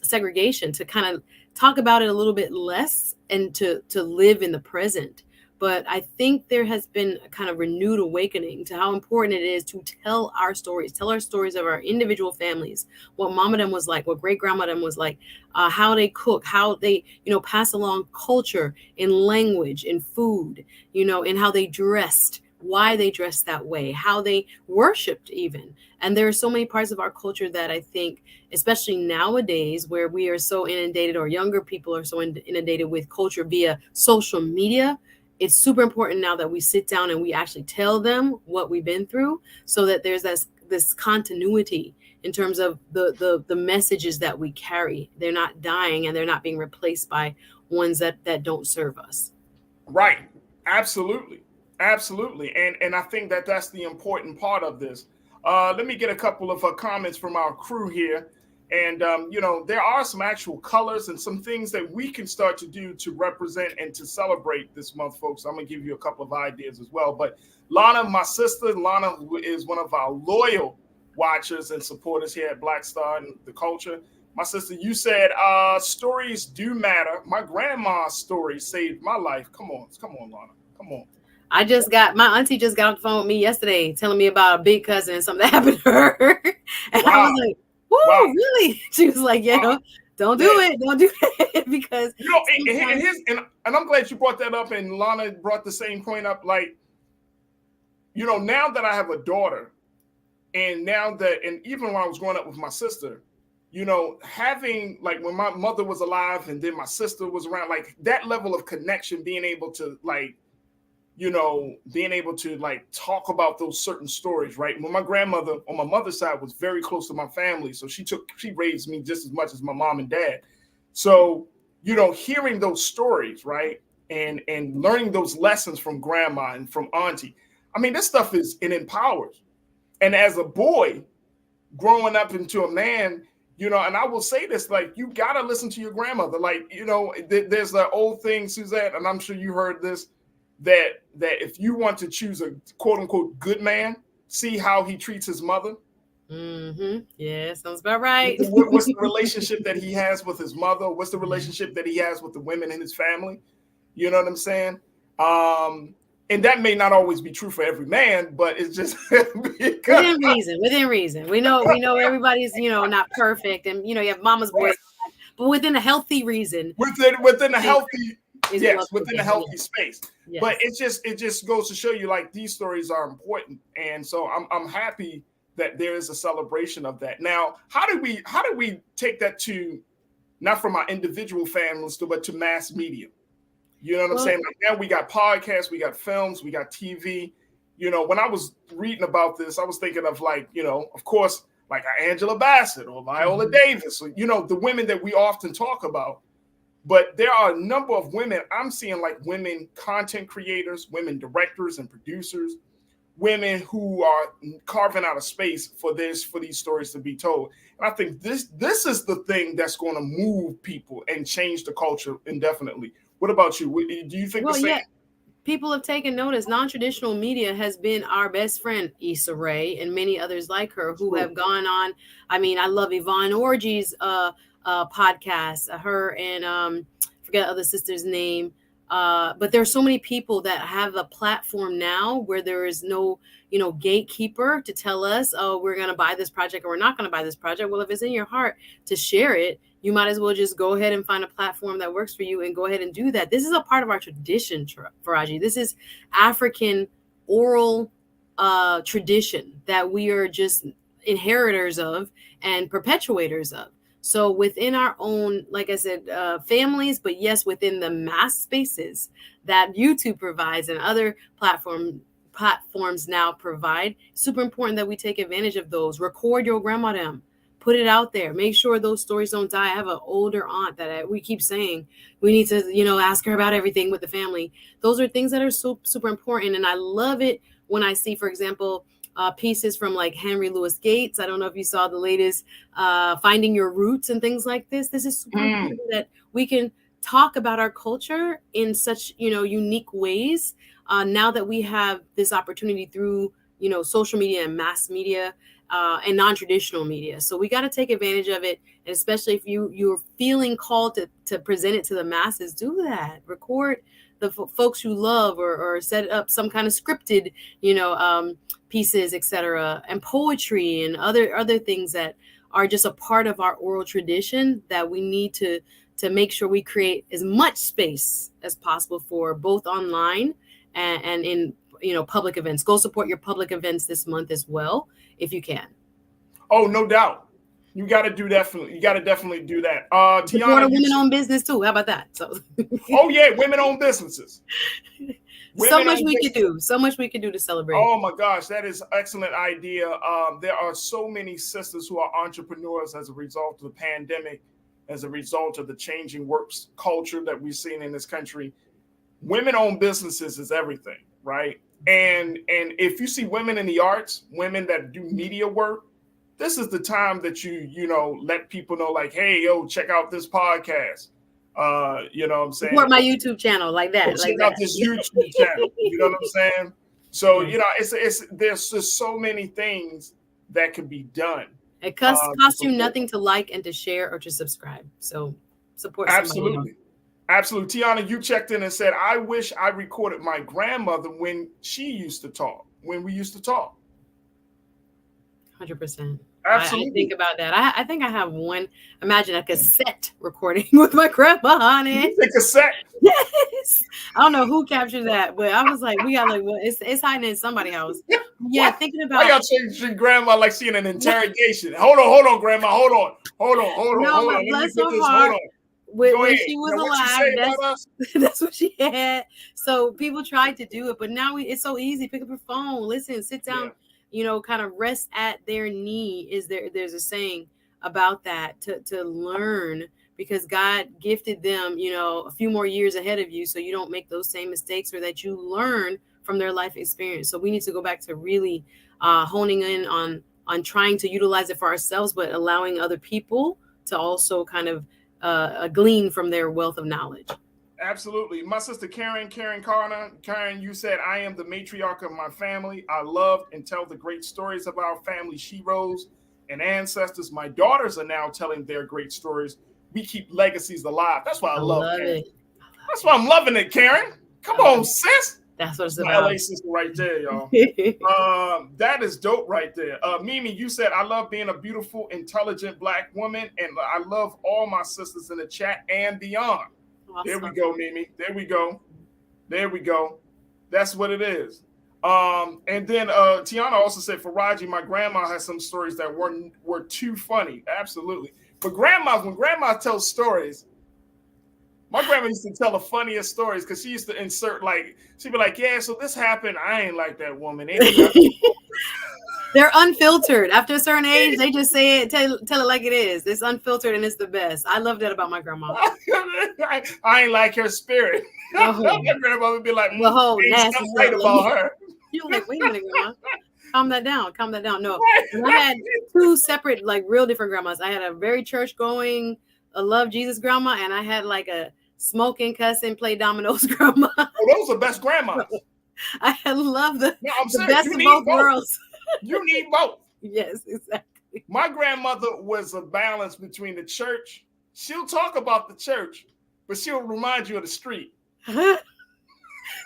segregation to kind of talk about it a little bit less and to live in the present. But I think there has been a kind of renewed awakening to how important it is to tell our stories of our individual families, what mama them was like, what great grandma them was like, how they cook, how they, pass along culture in language, in food, and how they dressed, why they dressed that way, how they worshiped even. And there are so many parts of our culture that I think, especially nowadays where we are so inundated, or younger people are so inundated with culture via social media, it's super important now that we sit down and we actually tell them what we've been through, so that there's this continuity in terms of the messages that we carry. They're not dying and they're not being replaced by ones that don't serve us. Right. Absolutely. Absolutely. And I think that that's the important part of this. Let me get a couple of comments from our crew here. And, there are some actual colors and some things that we can start to do to represent and to celebrate this month, folks. I'm going to give you a couple of ideas as well. But Lana, my sister, Lana, who is one of our loyal watchers and supporters here at Black Star and the Culture. My sister, you said stories do matter. My grandma's story saved my life. Come on, Lana. Come on. My auntie just got off the phone with me yesterday telling me about a big cousin and something that happened to her. And wow. I was like, whoa, wow. Really? She was like, wow. Don't do it because and I'm glad you brought that up, and Lana brought the same point up. Like, now that I have a daughter, and even when I was growing up with my sister, having, like, when my mother was alive and then my sister was around, like that level of connection, being able to talk about those certain stories, right? When my grandmother on my mother's side was very close to my family, so she raised me just as much as my mom and dad. So, hearing those stories, right, and learning those lessons from grandma and from auntie, I mean, this stuff it empowers. And as a boy growing up into a man, and I will say this, like, you got to listen to your grandmother. Like, there's that old thing, Suzette, and I'm sure you heard this, that if you want to choose a quote unquote good man, see how he treats his mother. Mm-hmm. Yeah, sounds about right. What's the relationship that he has with his mother? What's the relationship that he has with the women in his family? You know what I'm saying? And that may not always be true for every man, but it's just within reason. We know everybody's, not perfect, and you have mama's boys, but within a healthy reason. Within a healthy within a healthy space. Yes. But it just goes to show you, like, these stories are important. And so I'm happy that there is a celebration of that. Now, how do we take that to, not from our individual families, but to mass media? You know what I'm saying? Like, now we got podcasts, we got films, we got TV. When I was reading about this, I was thinking of, like, of course, like Angela Bassett or Viola Davis, or, the women that we often talk about. But there are a number of women I'm seeing, like women content creators, women directors and producers, women who are carving out a space for these stories to be told. And I think this is the thing that's going to move people and change the culture indefinitely. What about you? Do you think the same? Yeah. People have taken notice. Non-traditional media has been our best friend, Issa Rae, and many others like her who have gone on. I mean, I love Yvonne Orji's podcast, her and forget the other sister's name. But there's so many people that have a platform now where there is no, gatekeeper to tell us, oh, we're going to buy this project or we're not going to buy this project. Well, if it's in your heart to share it, you might as well just go ahead and find a platform that works for you and go ahead and do that. This is a part of our tradition, Faraji. This is African oral tradition that we are just inheritors of and perpetuators of. So within our own, like I said, families, but yes, within the mass spaces that YouTube provides and other platforms now provide, super important that we take advantage of those. Record your grandma them. Put it out there. Make sure those stories don't die. I have an older aunt that we keep saying we need to, ask her about everything with the family. Those are things that are so super important. And I love it when I see, for example, pieces from like Henry Louis Gates. I don't know if you saw the latest Finding Your Roots and things like this. This is super important that we can talk about our culture in such, unique ways. Now that we have this opportunity through, social media and mass media and non-traditional media. So we got to take advantage of it. And especially if you're feeling called to present it to the masses, do that. Record the folks you love, or set up some kind of scripted, pieces, etc., and poetry and other things that are just a part of our oral tradition that we need to make sure we create as much space as possible for, both online and in public events. Go support your public events this month as well, if you can. Oh, no doubt. You got to do definitely. You got to definitely do that. Tiana, women-owned business too. How about that? So. Oh yeah, women-owned businesses. So much we could do. So much we could do to celebrate. Oh my gosh, that is an excellent idea. There are so many sisters who are entrepreneurs as a result of the pandemic, as a result of the changing works culture that we've seen in this country. Women-owned businesses is everything, right? And if you see women in the arts, women that do media work, this is the time that you let people know, like, hey, yo, check out this podcast. You know what I'm saying? Support my YouTube channel like that. Check out this YouTube channel. You know what I'm saying? So, it's there's just so many things that can be done. It costs you nothing to like and to share or to subscribe. So support somebody. Absolutely. Tiana, you checked in and said, I wish I recorded my grandmother when she used to talk, when we used to talk. 100%. Absolutely. I think about that. I think I have one, imagine a cassette recording with my grandma on it. A cassette? Yes. I don't know who captured that, but I was like, we got it's hiding in somebody's house. Yeah, thinking about. I got to grandma like she in an interrogation. Hold on, grandma. Hold on. Bless her heart. When she was alive, that's what she had. So people tried to do it, but now it's so easy. Pick up your phone, listen, sit down. Kind of rest at their knee. There's a saying about that, to learn, because God gifted them, a few more years ahead of you, so you don't make those same mistakes, or that you learn from their life experience. So we need to go back to really honing in on trying to utilize it for ourselves, but allowing other people to also kind of glean from their wealth of knowledge. Absolutely. My sister Karen Carter. Karen, you said, I am the matriarch of my family. I love and tell the great stories of our family heroes and ancestors. My daughters are now telling their great stories. We keep legacies alive. That's why I love Karen. That's why I'm loving it, Karen. Come on, sis. That's what it's about. My LA sister right there, y'all. That is dope right there. Mimi, you said, I love being a beautiful, intelligent Black woman, and I love all my sisters in the chat and beyond. Awesome. There we go, Mimi. There we go. That's what it is. And then Tiana also said, for Raji, my grandma has some stories that were too funny. Absolutely. But when grandma tells stories, my grandma used to tell the funniest stories, because she used to insert, she'd be like, yeah, so this happened. I ain't like that woman. They're unfiltered. After a certain age, they just say it, tell it like it is. It's unfiltered and it's the best. I love that about my grandma. I ain't like her spirit. My grandma would be like, the whole nasty right about her. You're like, wait a minute, grandma. Calm that down. No, I had two separate, real different grandmas. I had a very church-going, a love Jesus grandma, and I had a smoking, cussing, play dominoes grandma. Oh, those are best grandmas. I love the best of both worlds. You need both. Yes, exactly. My grandmother was a balance between the church. She'll talk about the church, but she'll remind you of the street.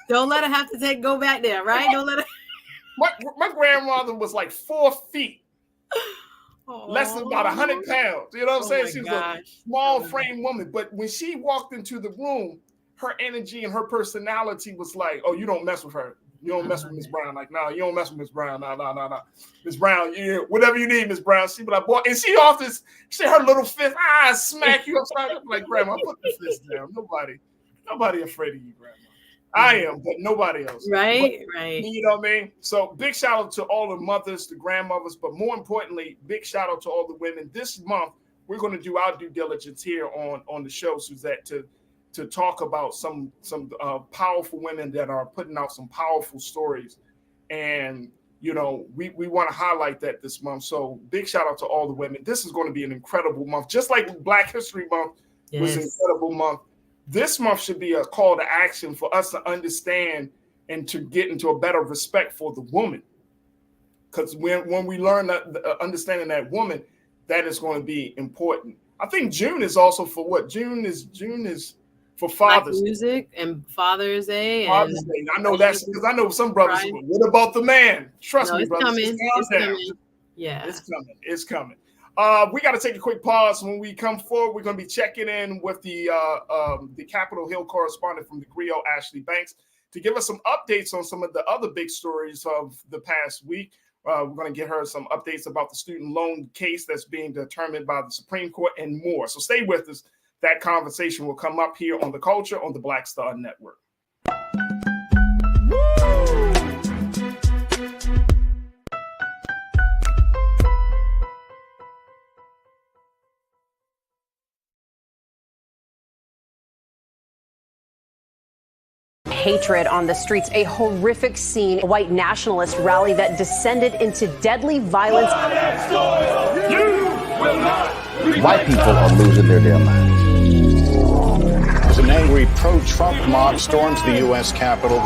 Don't let her have to go back there, right? Don't let her. My grandmother was 4 feet, less than about 100 pounds. You know what I'm saying? She was a small frame woman, but when she walked into the room, her energy and her personality was like, "Oh, you don't mess with her. You don't mess with Miss Brown." Like, no, you don't mess with Miss Brown. No. Miss Brown, whatever you need, Miss Brown. She'd be like, boy, and she her little fist, smack you upside. I'm like, Grandma, put the fist down. Nobody afraid of you, Grandma. I am, but nobody else. Right. You know what I mean? So big shout out to all the mothers, the grandmothers, but more importantly, big shout out to all the women. This month, we're going to do our due diligence here on the show, Suzette, to talk about some powerful women that are putting out some powerful stories. And, we want to highlight that this month. So big shout out to all the women. This is going to be an incredible month. Just like Black History Month was an incredible month. This month should be a call to action for us to understand and to get into a better respect for the woman. because when we learn that understanding that woman, that is going to be important. I think June is also for what? June is for Father's Black music and Father's Day. Father's Day. I know that's because I know some brothers. Right. What about the man? Trust me, brothers. It's coming. Yeah, it's coming. It's coming. We got to take a quick pause. When we come forward, we're going to be checking in with the Capitol Hill correspondent from the Griot, Ashley Banks, to give us some updates on some of the other big stories of the past week. We're going to get her some updates about the student loan case that's being determined by the Supreme Court and more. So stay with us. That conversation will come up here on The Culture on the Black Star Network. Hatred on the streets, a horrific scene, a white nationalist rally that descended into deadly violence. White people are losing their damn minds. As an angry pro-Trump mob storms the U.S. Capitol,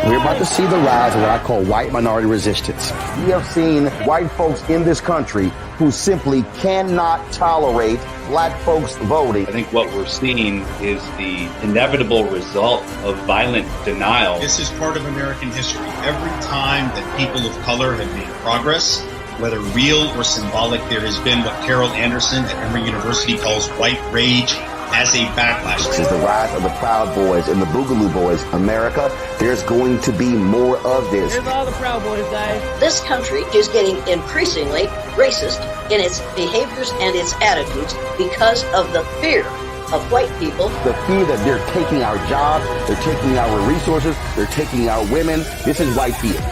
we're about to see the rise of what I call white minority resistance. We have seen white folks in this country who simply cannot tolerate black folks voting. I think what we're seeing is the inevitable result of violent denial. This is part of American history. Every time that people of color have made progress, whether real or symbolic, there has been what Carol Anderson at Emory University calls white rage as a backlash. This is the rise of the Proud Boys and the Boogaloo Boys. America, there's going to be more of this. Here's all the Proud Boys, guys. This country is getting increasingly racist in its behaviors and its attitudes because of the fear of white people. The fear that they're taking our jobs, they're taking our resources, they're taking our women. This is white fear.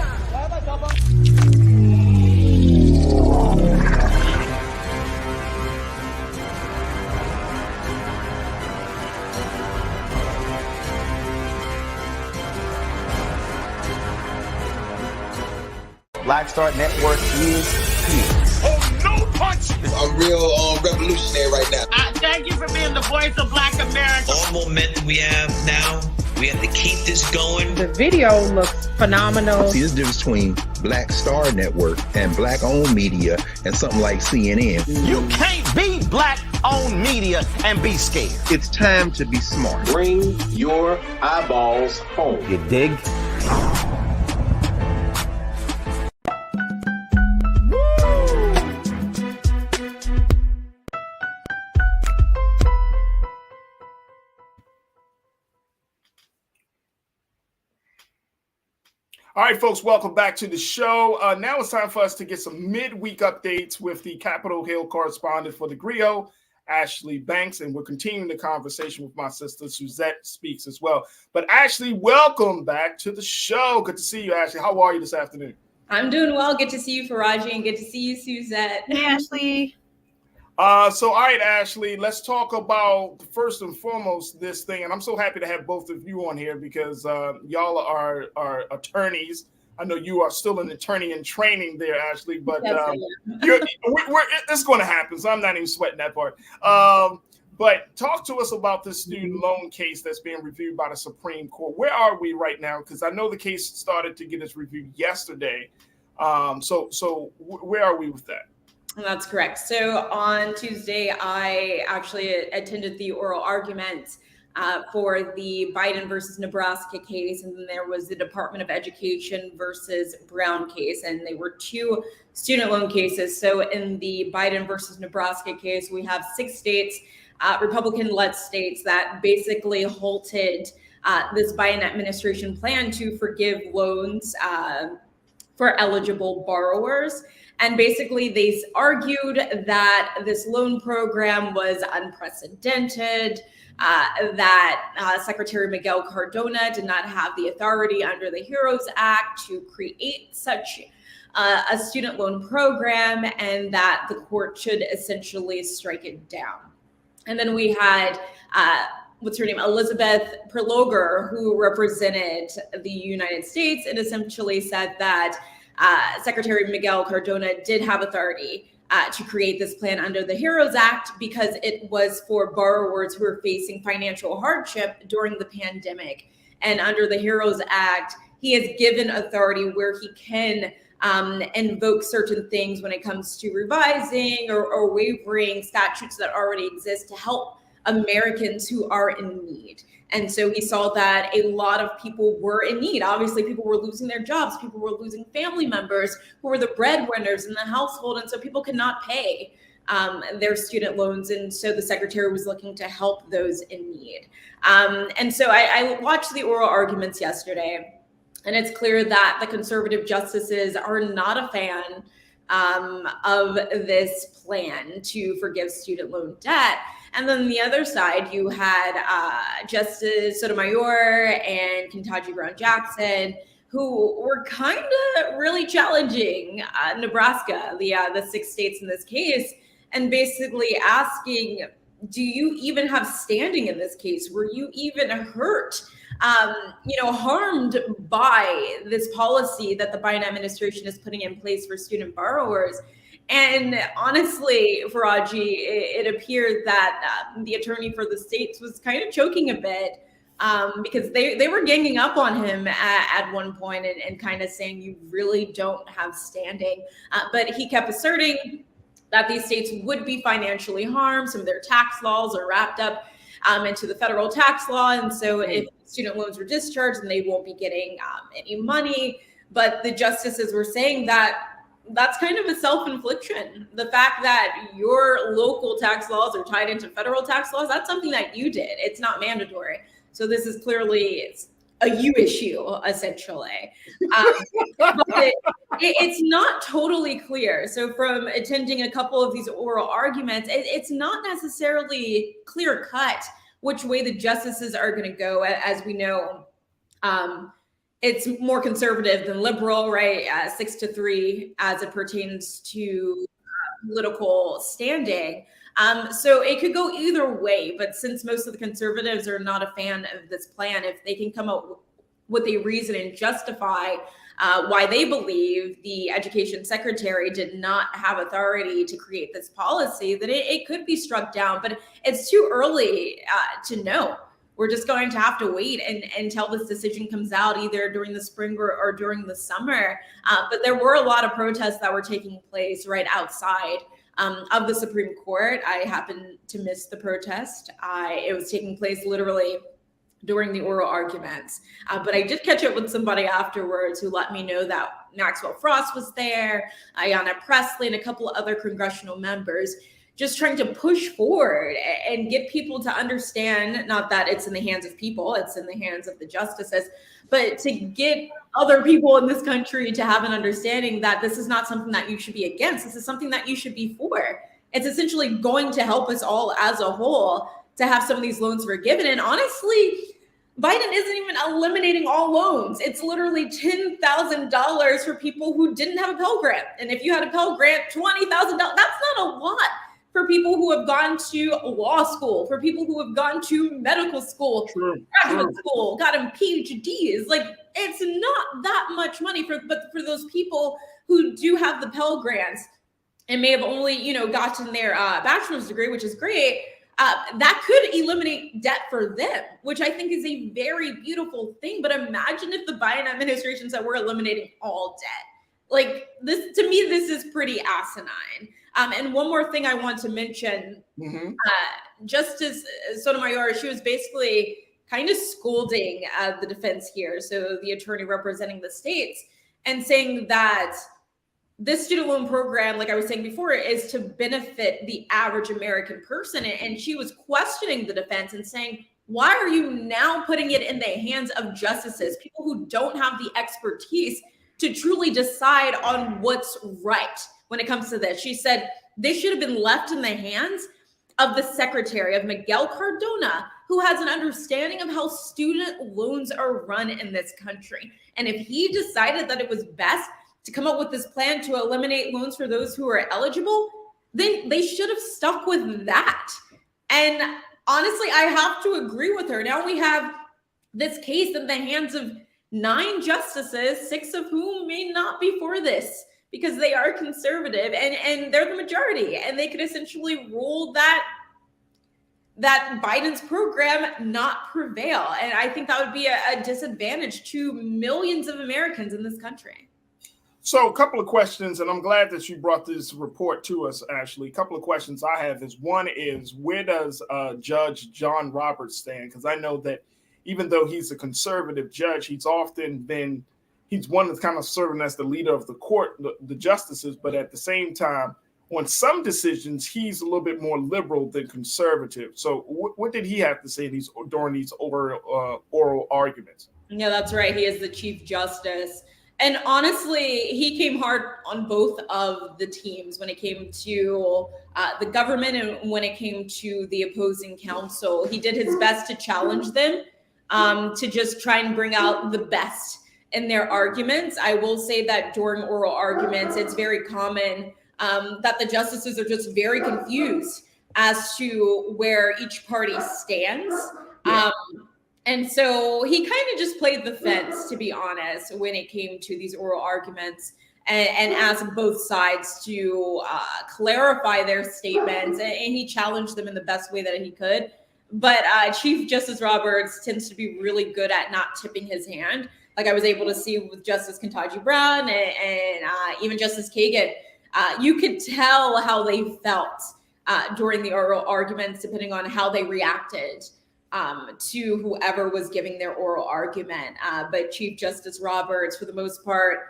Black Star Network is here. Oh, no punch! I'm real revolutionary right now. Thank you for being the voice of Black America. All momentum we have now, we have to keep this going. The video looks phenomenal. See, there's a difference between Black Star Network and black-owned media and something like CNN. You can't be black-owned media and be scared. It's time to be smart. Bring your eyeballs home. You dig? All right, folks, welcome back to the show. Now it's time for us to get some midweek updates with the Capitol Hill correspondent for the Griot, Ashley Banks, and we're continuing the conversation with my sister, Suzette Speaks, as well. But Ashley, welcome back to the show. Good to see you, Ashley. How are you this afternoon? I'm doing well. Good to see you, Faraji, and good to see you, Suzette. Hey, Ashley. So, all right, Ashley, let's talk about first and foremost this thing. And I'm so happy to have both of you on here because y'all are attorneys. I know you are still an attorney in training there, Ashley, but it's going to happen. So I'm not even sweating that part. But talk to us about this student loan case that's being reviewed by the Supreme Court. Where are we right now? Because I know the case started to get its review yesterday. So where are we with that? That's correct. So on Tuesday, I actually attended the oral argument for the Biden versus Nebraska case, and then there was the Department of Education versus Brown case, and they were two student loan cases. So in the Biden versus Nebraska case, we have 6 states, Republican-led states, that basically halted this Biden administration plan to forgive loans for eligible borrowers. And basically, they argued that this loan program was unprecedented, that Secretary Miguel Cardona did not have the authority under the HEROES Act to create such a student loan program, and that the court should essentially strike it down. And then we had, what's her name, Elizabeth Perloger, who represented the United States, and essentially said that Secretary Miguel Cardona did have authority to create this plan under the HEROES Act because it was for borrowers who are facing financial hardship during the pandemic. And under the HEROES Act, he has given authority where he can invoke certain things when it comes to revising or waiving statutes that already exist to help Americans who are in need. And so we saw that a lot of people were in need. Obviously, people were losing their jobs. People were losing family members who were the breadwinners in the household. And so people could not pay their student loans. And so the secretary was looking to help those in need. And so I watched the oral arguments yesterday, and it's clear that the conservative justices are not a fan of this plan to forgive student loan debt. And then on the other side, you had Justice Sotomayor and Ketanji Brown Jackson, who were kind of really challenging Nebraska, the 6 states in this case, and basically asking, do you even have standing in this case? Were you even hurt, harmed by this policy that the Biden administration is putting in place for student borrowers? And honestly, Faraji, it appeared that the attorney for the states was kind of choking a bit because they were ganging up on him at one point and kind of saying, you really don't have standing. But he kept asserting that these states would be financially harmed. Some of their tax laws are wrapped up into the federal tax law. And so if student loans were discharged, then they won't be getting any money. But the justices were saying that that's kind of a self-infliction. The fact that your local tax laws are tied into federal tax laws, that's something that you did. It's not mandatory. So this is clearly a you issue, essentially. But it's not totally clear. So from attending a couple of these oral arguments, it's not necessarily clear cut which way the justices are going to go. As we know, it's more conservative than liberal, right? 6-3 as it pertains to political standing. So it could go either way, but since most of the conservatives are not a fan of this plan, if they can come up with a reason and justify why they believe the education secretary did not have authority to create this policy, then it could be struck down, but it's too early to know. We're just going to have to wait until this decision comes out either during the spring or during the summer. But there were a lot of protests that were taking place right outside of the Supreme Court. I happened to miss the protest. It was taking place literally during the oral arguments. But I did catch up with somebody afterwards who let me know that Maxwell Frost was there, Ayanna Pressley, and a couple of other congressional members, just trying to push forward and get people to understand, not that it's in the hands of people, it's in the hands of the justices, but to get other people in this country to have an understanding that this is not something that you should be against. This is something that you should be for. It's essentially going to help us all as a whole to have some of these loans forgiven. And honestly, Biden isn't even eliminating all loans. It's literally $10,000 for people who didn't have a Pell Grant. And if you had a Pell Grant, $20,000, that's not a lot. For people who have gone to law school, for people who have gone to medical school, graduate school, gotten PhDs, like it's not that much money but for those people who do have the Pell Grants and may have only, gotten their bachelor's degree, which is great, that could eliminate debt for them, which I think is a very beautiful thing. But imagine if the Biden administration said we're eliminating all debt. Like this, to me, this is pretty asinine. And one more thing I want to mention, Justice Sotomayor, she was basically kind of scolding the defense here, so the attorney representing the states, and saying that this student loan program, like I was saying before, is to benefit the average American person. And she was questioning the defense and saying, why are you now putting it in the hands of justices, people who don't have the expertise to truly decide on what's right when it comes to this? She said they should have been left in the hands of the secretary, of Miguel Cardona, who has an understanding of how student loans are run in this country. And if he decided that it was best to come up with this plan to eliminate loans for those who are eligible, then they should have stuck with that. And honestly, I have to agree with her. Now we have this case in the hands of 9 justices, 6 of whom may not be for this because they are conservative and they're the majority, and they could essentially rule that Biden's program not prevail. And I think that would be a disadvantage to millions of Americans in this country. So a couple of questions, and I'm glad that you brought this report to us, Ashley. A couple of questions I have is, one is, where does Judge John Roberts stand? Because I know that even though he's a conservative judge, he's one that's kind of serving as the leader of the court, the justices, but at the same time, on some decisions, he's a little bit more liberal than conservative. So what did he have to say during these oral arguments? Yeah, that's right. He is the Chief Justice. And honestly, he came hard on both of the teams when it came to the government and when it came to the opposing counsel. He did his best to challenge them, to just try and bring out the best in their arguments. I will say that during oral arguments, it's very common that the justices are just very confused as to where each party stands. And so he kind of just played the fence, to be honest, when it came to these oral arguments, and asked both sides to clarify their statements, and he challenged them in the best way that he could. But Chief Justice Roberts tends to be really good at not tipping his hand. Like I was able to see with Justice Ketanji Brown and even Justice Kagan, you could tell how they felt during the oral arguments, depending on how they reacted to whoever was giving their oral argument. But Chief Justice Roberts, for the most part,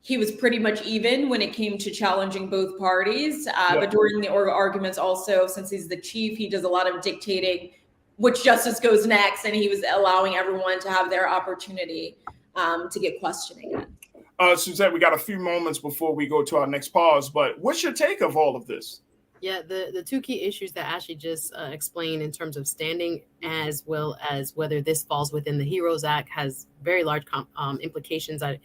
he was pretty much even when it came to challenging both parties. But during the oral arguments also, since he's the chief, he does a lot of dictating which justice goes next, and he was allowing everyone to have their opportunity to get questioning it. Suzette, we got a few moments before we go to our next pause, but what's your take of all of this? Yeah, the two key issues that Ashley just explained in terms of standing, as well as whether this falls within the HEROES Act, has very large implications. I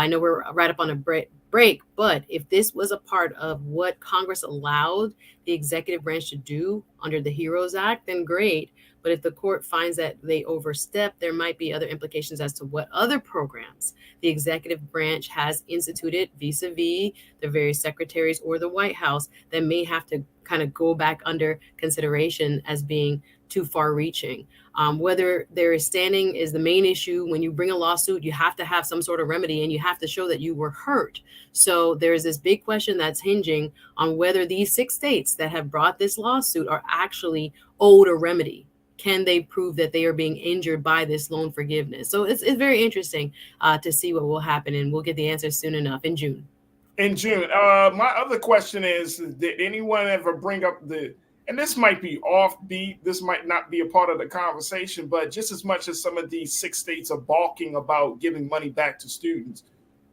know we're right up on a break, but if this was a part of what Congress allowed the executive branch to do under the HEROES Act, then great. But if the court finds that they overstep, there might be other implications as to what other programs the executive branch has instituted vis-a-vis the various secretaries or the White House that may have to kind of go back under consideration as being too far reaching. Whether there is standing is the main issue. When you bring a lawsuit, you have to have some sort of remedy, and you have to show that you were hurt. So there's this big question that's hinging on whether these 6 states that have brought this lawsuit are actually owed a remedy. Can they prove that they are being injured by this loan forgiveness? So it's very interesting to see what will happen, and we'll get the answer soon enough in June. In June. My other question is, did anyone ever bring up and this might be offbeat, this might not be a part of the conversation, but just as much as some of these 6 states are balking about giving money back to students,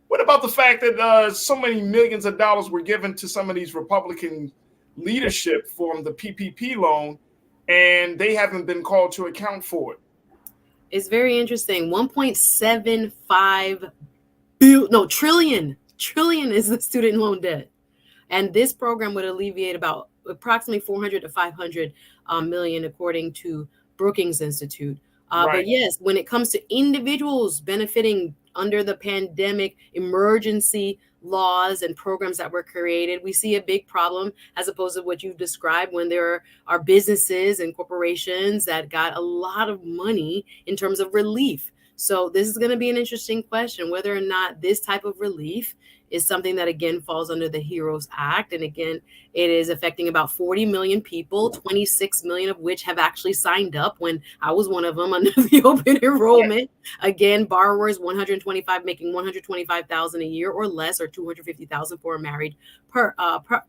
what about the fact that so many millions of dollars were given to some of these Republican leadership from the PPP loan, and they haven't been called to account for it? It's very interesting. 1.75 trillion is the student loan debt. And this program would alleviate about approximately 400 to 500 million, according to Brookings Institute. Right. But yes, when it comes to individuals benefiting under the pandemic emergency laws and programs that were created, we see a big problem as opposed to what you've described when there are businesses and corporations that got a lot of money in terms of relief. So this is going to be an interesting question, whether or not this type of relief is something that, again, falls under the HEROES Act. And again, it is affecting about 40 million people, 26 million of which have actually signed up, when I was one of them under the open enrollment. Again, borrowers making $125,000 a year or less, or $250,000 for a married per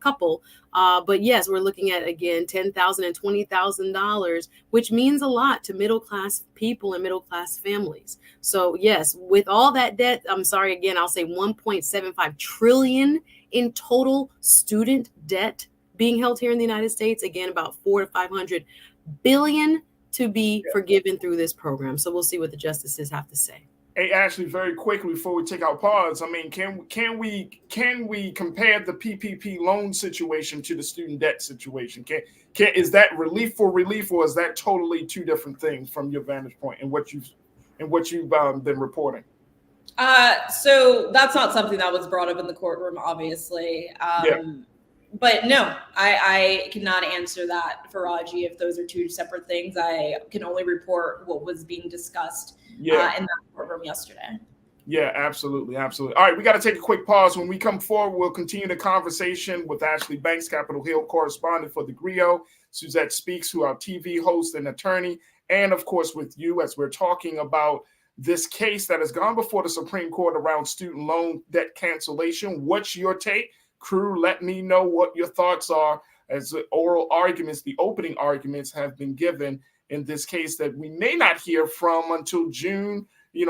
couple. But yes, we're looking at, again, $10,000 and $20,000, which means a lot to middle-class people and middle-class families. So yes, with all that debt, I'm sorry, again, I'll say 1.75 trillion in total student debt being held here in the United States. Again, about 400 to 500 billion to be forgiven through this program. So we'll see what the justices have to say. Hey, Ashley, very quickly before we take our pause, I mean, can we compare the PPP loan situation to the student debt situation? Is that relief for relief, or is that totally two different things from your vantage point and what you've been reporting? So that's not something that was brought up in the courtroom, obviously. But no, I cannot answer that for Raji if those are two separate things. I can only report what was being discussed in that courtroom yesterday. Yeah, absolutely. Absolutely. All right, we got to take a quick pause. When we come forward, we'll continue the conversation with Ashley Banks, Capitol Hill correspondent for the GRIO, Suzette Speaks, who our TV host and attorney, and of course with you as we're talking about this case that has gone before the Supreme Court around student loan debt cancellation. What's your take? Crew, let me know what your thoughts are as the oral arguments, the opening arguments have been given in this case that we may not hear from until June,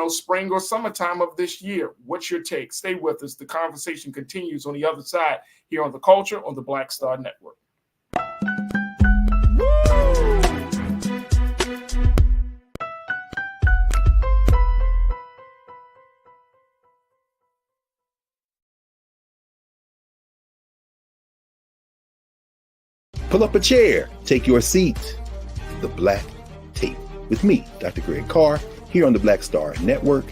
spring or summertime of this year. What's your take? Stay with us. The conversation continues on the other side here on The Culture on the Black Star Network. Pull up a chair, take your seat. The Black Tape with me, Dr. Greg Carr, here on the Black Star Network.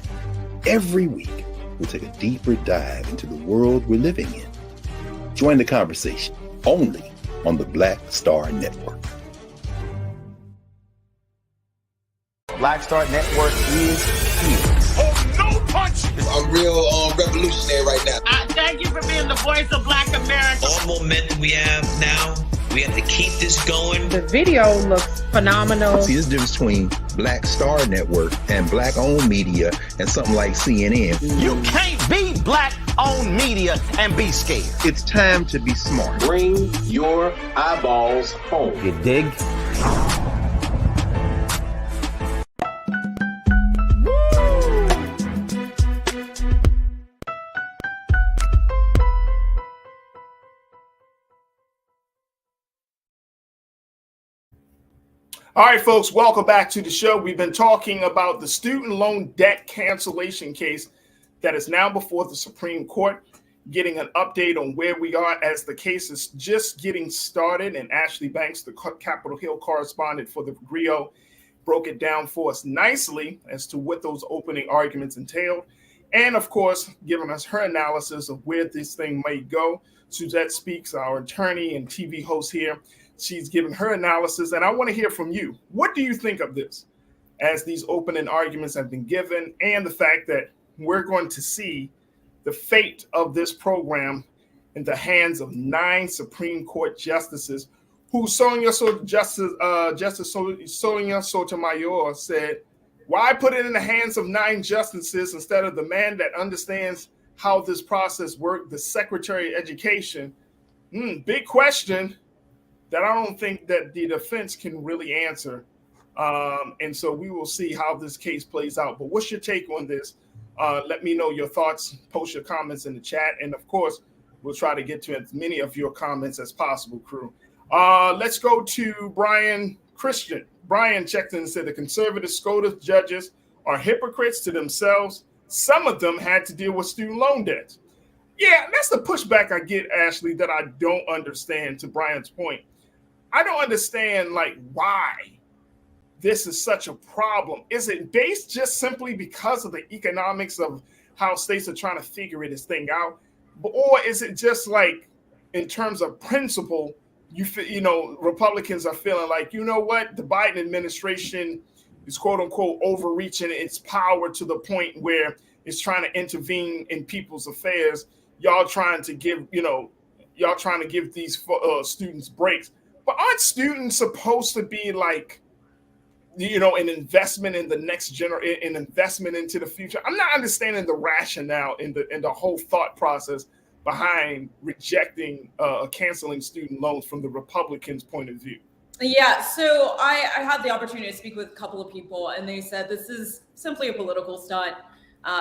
Every week, we'll take a deeper dive into the world we're living in. Join the conversation only on the Black Star Network. Black Star Network is here. Oh, no punch! I'm real revolutionary right now. Thank you for being the voice of Black America. All momentum we have now, we have to keep this going. The video looks phenomenal. See, there's a difference between Black Star Network and black-owned media and something like CNN. You can't be black-owned media and be scared. It's time to be smart. Bring your eyeballs home. You dig? All right, folks, welcome back to the show. We've been talking about the student loan debt cancellation case that is now before the Supreme Court, getting an update on where we are as the case is just getting started. And Ashley Banks, the Capitol Hill correspondent for the GRIO, broke it down for us nicely as to what those opening arguments entailed. And of course, giving us her analysis of where this thing may go. Suzette Speaks, our attorney and TV host here. She's given her analysis, and I want to hear from you. What do you think of this as these opening arguments have been given, and the fact that we're going to see the fate of this program in the hands of 9 Supreme Court justices who Justice Sonia Sotomayor said, why put it in the hands of 9 justices instead of the man that understands how this process works, the Secretary of Education? Big question that I don't think that the defense can really answer. And so we will see how this case plays out. But what's your take on this? Let me know your thoughts. Post your comments in the chat. And of course, we'll try to get to as many of your comments as possible, crew. Let's go to Brian Christian. Brian checked in and said the conservative SCOTUS judges are hypocrites to themselves. Some of them had to deal with student loan debts. Yeah, that's the pushback I get, Ashley, that I don't understand, to Brian's point. I don't understand, why this is such a problem. Is it based just simply because of the economics of how states are trying to figure this thing out? Or is it just in terms of principle, Republicans are feeling like, you know what, the Biden administration is quote unquote overreaching its power to the point where it's trying to intervene in people's affairs. Y'all trying to give these students breaks. But aren't students supposed to be an investment in the next generation, an investment into the future? I'm not understanding the rationale in the whole thought process behind rejecting canceling student loans from the Republicans' point of view. Yeah, so I had the opportunity to speak with a couple of people, and they said this is simply a political stunt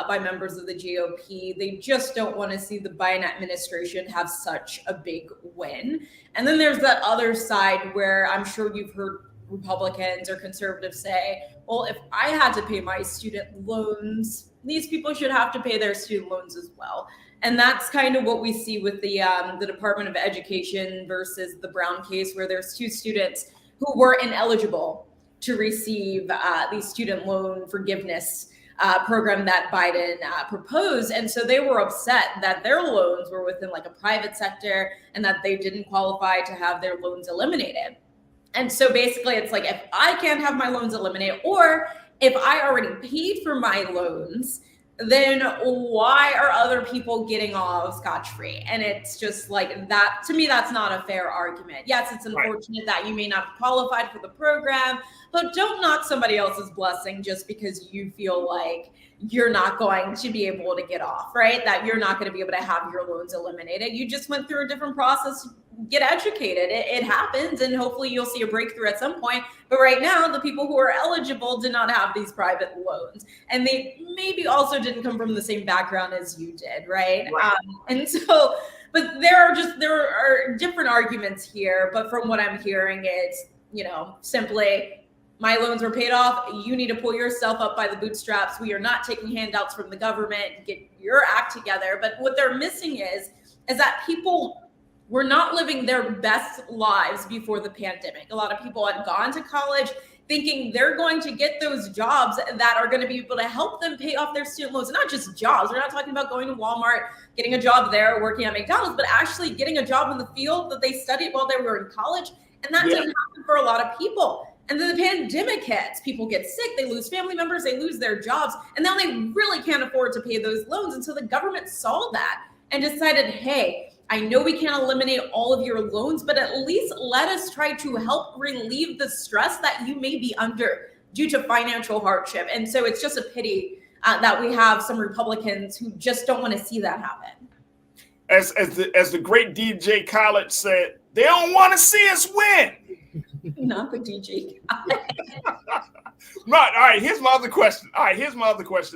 by members of the GOP. They just don't want to see the Biden administration have such a big win. And then there's that other side where I'm sure you've heard Republicans or conservatives say, well, if I had to pay my student loans, these people should have to pay their student loans as well. And that's kind of what we see with the Department of Education versus the Brown case, where there's 2 students who were ineligible to receive the student loan forgiveness program that Biden proposed. And so they were upset that their loans were within a private sector and that they didn't qualify to have their loans eliminated. And so basically it's if I can't have my loans eliminated, or if I already paid for my loans, then why are other people getting off scotch-free? And it's just like that, to me, that's not a fair argument. Yes, it's unfortunate that you may not have qualified for the program, but don't knock somebody else's blessing just because you feel like you're not going to be able to get off, right? That you're not going to be able to have your loans eliminated. You just went through a different process. Get educated. It happens, and hopefully you'll see a breakthrough at some point. But right now, the people who are eligible did not have these private loans, and they maybe also didn't come from the same background as you did, right? And so, but there are different arguments here. But from what I'm hearing, it's simply, my loans were paid off. You need to pull yourself up by the bootstraps. We are not taking handouts from the government. Get your act together. But what they're missing is that people were not living their best lives before the pandemic. A lot of people had gone to college thinking they're going to get those jobs that are going to be able to help them pay off their student loans. Not just jobs. We're not talking about going to Walmart, getting a job there, working at McDonald's, but actually getting a job in the field that they studied while they were in college. And that didn't happen for a lot of people. And then the pandemic hits, people get sick, they lose family members, they lose their jobs, and now they really can't afford to pay those loans. And so the government saw that and decided, hey, I know we can't eliminate all of your loans, but at least let us try to help relieve the stress that you may be under due to financial hardship. And so it's just a pity that we have some Republicans who just don't want to see that happen. As the great DJ Khaled said, they don't want to see us win. Not the DJ. Right. All right. Here's my other question.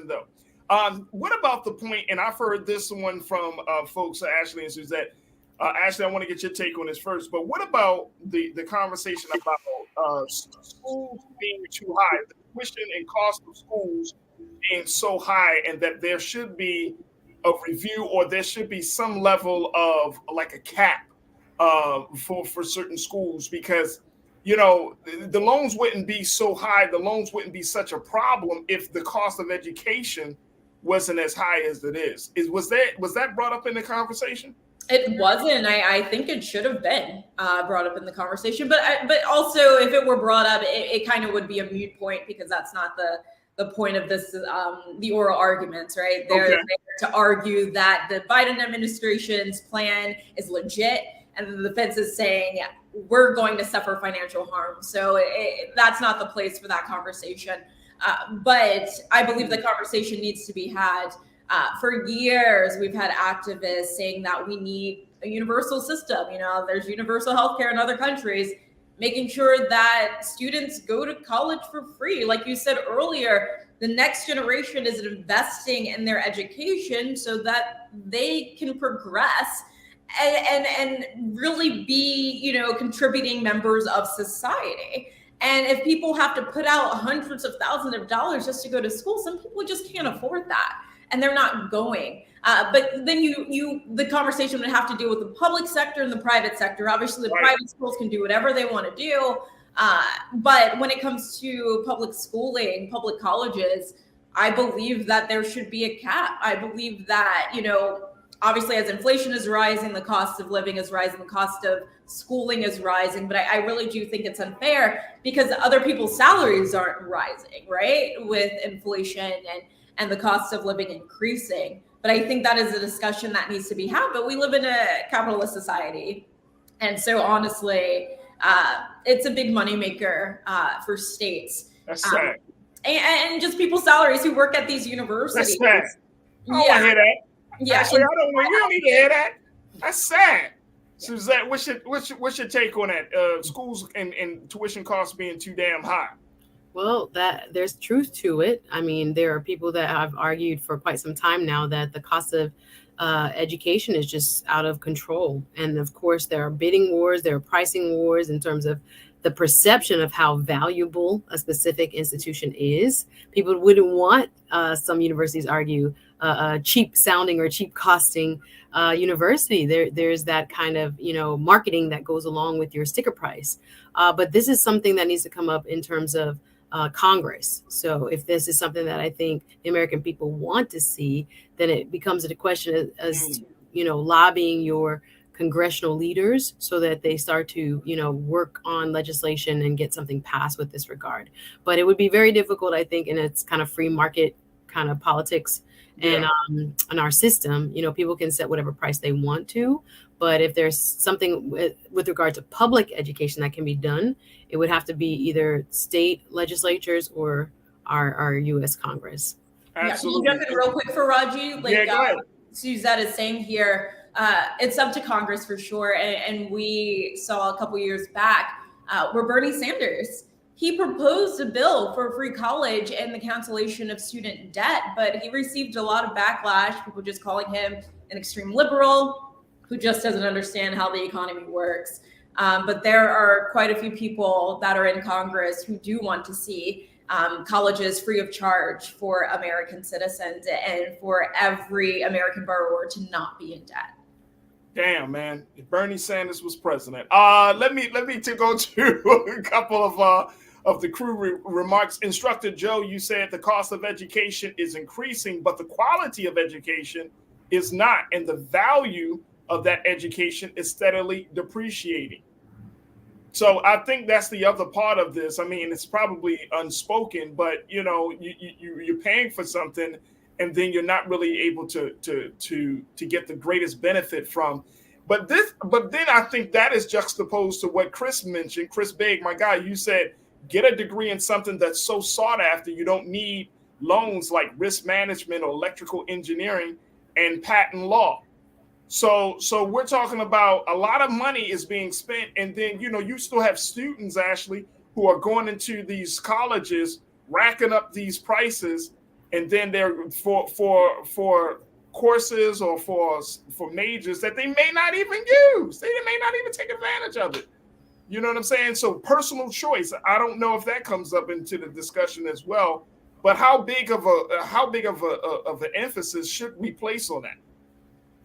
Though. What about the point? And I've heard this one from folks, Ashley and Suzette. Ashley, I want to get your take on this first. But what about the conversation about schools being too high, the tuition and cost of schools being so high, and that there should be a review, or there should be some level of like a cap for certain schools, because the loans wouldn't be so high, the loans wouldn't be such a problem if the cost of education wasn't as high as it is. Was that brought up in the conversation? It wasn't. I think it should have been brought up in the conversation, but also if it were brought up, it kind of would be a moot point, because that's not the point of this, the oral arguments, right? They're there to argue that the Biden administration's plan is legit, and the defense is saying we're going to suffer financial harm. So that's not the place for that conversation. But I believe the conversation needs to be had. For years, we've had activists saying that we need a universal system. There's universal healthcare in other countries, making sure that students go to college for free. Like you said earlier, the next generation is investing in their education so that they can progress and really be, contributing members of society. And if people have to put out hundreds of thousands of dollars just to go to school, some people just can't afford that, and they're not going. But then the conversation would have to deal with the public sector and the private sector. Obviously, the private schools can do whatever they want to do. But when it comes to public schooling, public colleges, I believe that there should be a cap. I believe that, obviously, as inflation is rising, the cost of living is rising, the cost of schooling is rising. But I really do think it's unfair because other people's salaries aren't rising, right? With inflation and the cost of living increasing. But I think that is a discussion that needs to be had. But we live in a capitalist society. And so honestly, it's a big moneymaker for states. That's sad. And just people's salaries who work at these universities. That's sad. I don't want to hear that. Yeah, actually, you don't need to hear that. That's sad. Suzette, what's your take on that? Schools and tuition costs being too damn high. Well, there's truth to it. I mean, there are people that have argued for quite some time now that the cost of education is just out of control. And of course, there are bidding wars, there are pricing wars in terms of the perception of how valuable a specific institution is. People wouldn't want, some universities argue, a cheap sounding or cheap costing university. There's that kind of, marketing that goes along with your sticker price. But this is something that needs to come up in terms of Congress. So if this is something that I think the American people want to see, then it becomes a question as to, lobbying your congressional leaders so that they start to, work on legislation and get something passed with this regard. But it would be very difficult, I think, and it's kind of free market kind of politics And in our system, people can set whatever price they want to. But if there's something with regard to public education that can be done, it would have to be either state legislatures or our U.S. Congress. Absolutely. Yeah, can you jump in real quick for Raji? Go ahead. Suzette is saying here, it's up to Congress for sure. And we saw a couple years back where Bernie Sanders, he proposed a bill for free college and the cancellation of student debt, but he received a lot of backlash, people just calling him an extreme liberal who just doesn't understand how the economy works. But there are quite a few people that are in Congress who do want to see colleges free of charge for American citizens and for every American borrower to not be in debt. Damn, man! If Bernie Sanders was president, let me go to a couple of the crew remarks. Instructor Joe, you said the cost of education is increasing, but the quality of education is not, and the value of that education is steadily depreciating. So I think that's the other part of this. I mean, it's probably unspoken, but you're paying for something, and then you're not really able to get the greatest benefit from. But then I think that is juxtaposed to what Chris mentioned. Chris Big, my guy, you said get a degree in something that's so sought after. You don't need loans like risk management or electrical engineering and patent law. So we're talking about a lot of money is being spent, and then you still have students, Ashley, who are going into these colleges, racking up these prices, and then they're for courses or for majors that they may not even use. They may not even take advantage of it. You know what I'm saying? So personal choice. I don't know if that comes up into the discussion as well. But how big of an emphasis should we place on that?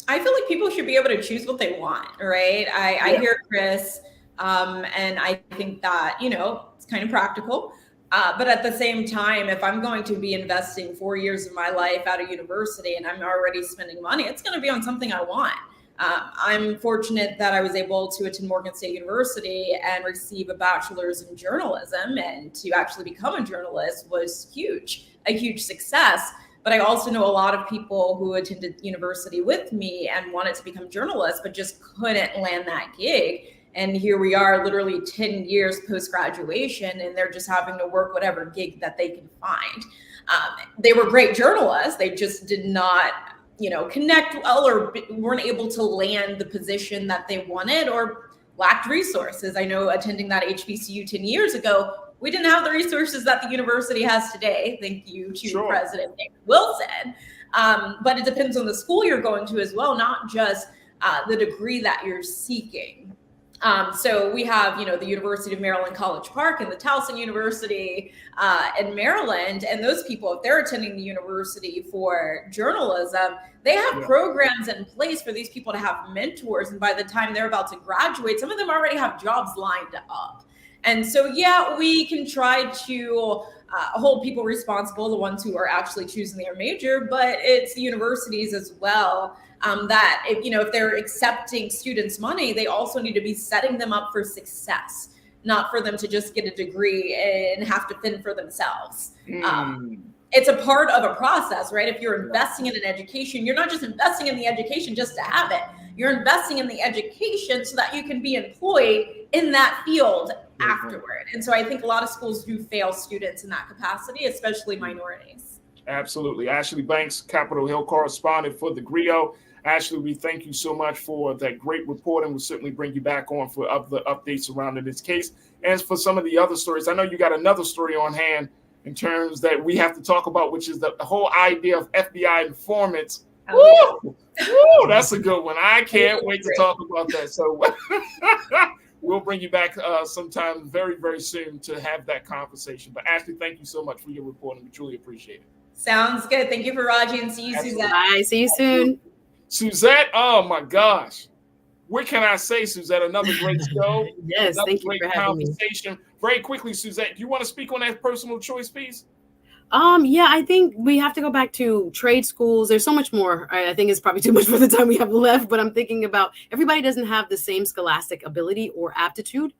I feel like people should be able to choose what they want, right? I hear Chris, and I think that, it's kind of practical. But at the same time, if I'm going to be investing 4 years of my life at a university and I'm already spending money, it's going to be on something I want. I'm fortunate that I was able to attend Morgan State University and receive a bachelor's in journalism, and to actually become a journalist was a huge success. But I also know a lot of people who attended university with me and wanted to become journalists, but just couldn't land that gig. And here we are literally 10 years post-graduation, and they're just having to work whatever gig that they can find. They were great journalists. They just did not, connect well or weren't able to land the position that they wanted or lacked resources. I know attending that HBCU 10 years ago, we didn't have the resources that the university has today. Thank you to President David Wilson. But it depends on the school you're going to as well, not just the degree that you're seeking. So we have, the University of Maryland College Park and the Towson University in Maryland. And those people, if they're attending the university for journalism, they have programs in place for these people to have mentors. And by the time they're about to graduate, some of them already have jobs lined up. And so, we can try to hold people responsible, the ones who are actually choosing their major, but it's the universities as well that if they're accepting students' money, they also need to be setting them up for success, not for them to just get a degree and have to fend for themselves. It's a part of a process, right? If you're investing in an education, you're not just investing in the education just to have it. You're investing in the education so that you can be employed in that field afterward. And so I think a lot of schools do fail students in that capacity, especially minorities. Absolutely. Ashley Banks, Capitol Hill correspondent for the GRIO. Ashley, we thank you so much for that great report, and we'll certainly bring you back on for other updates surrounding this case. And for some of the other stories, I know you got another story on hand in terms that we have to talk about, which is the whole idea of FBI informants. Woo! That's a good one. I can't wait to talk about that. So we'll bring you back sometime very, very soon to have that conversation. But Ashley, thank you so much for your report, and we truly appreciate it. Sounds good. Thank you for Raji, and see you, Suzette. Bye. See you soon. Suzette, oh my gosh. What can I say, Suzette? Another great show. Yes, thank you for having me. Very quickly, Suzette, do you want to speak on that personal choice piece? I think we have to go back to trade schools. There's so much more. I think it's probably too much for the time we have left, but I'm thinking about everybody doesn't have the same scholastic ability or aptitude.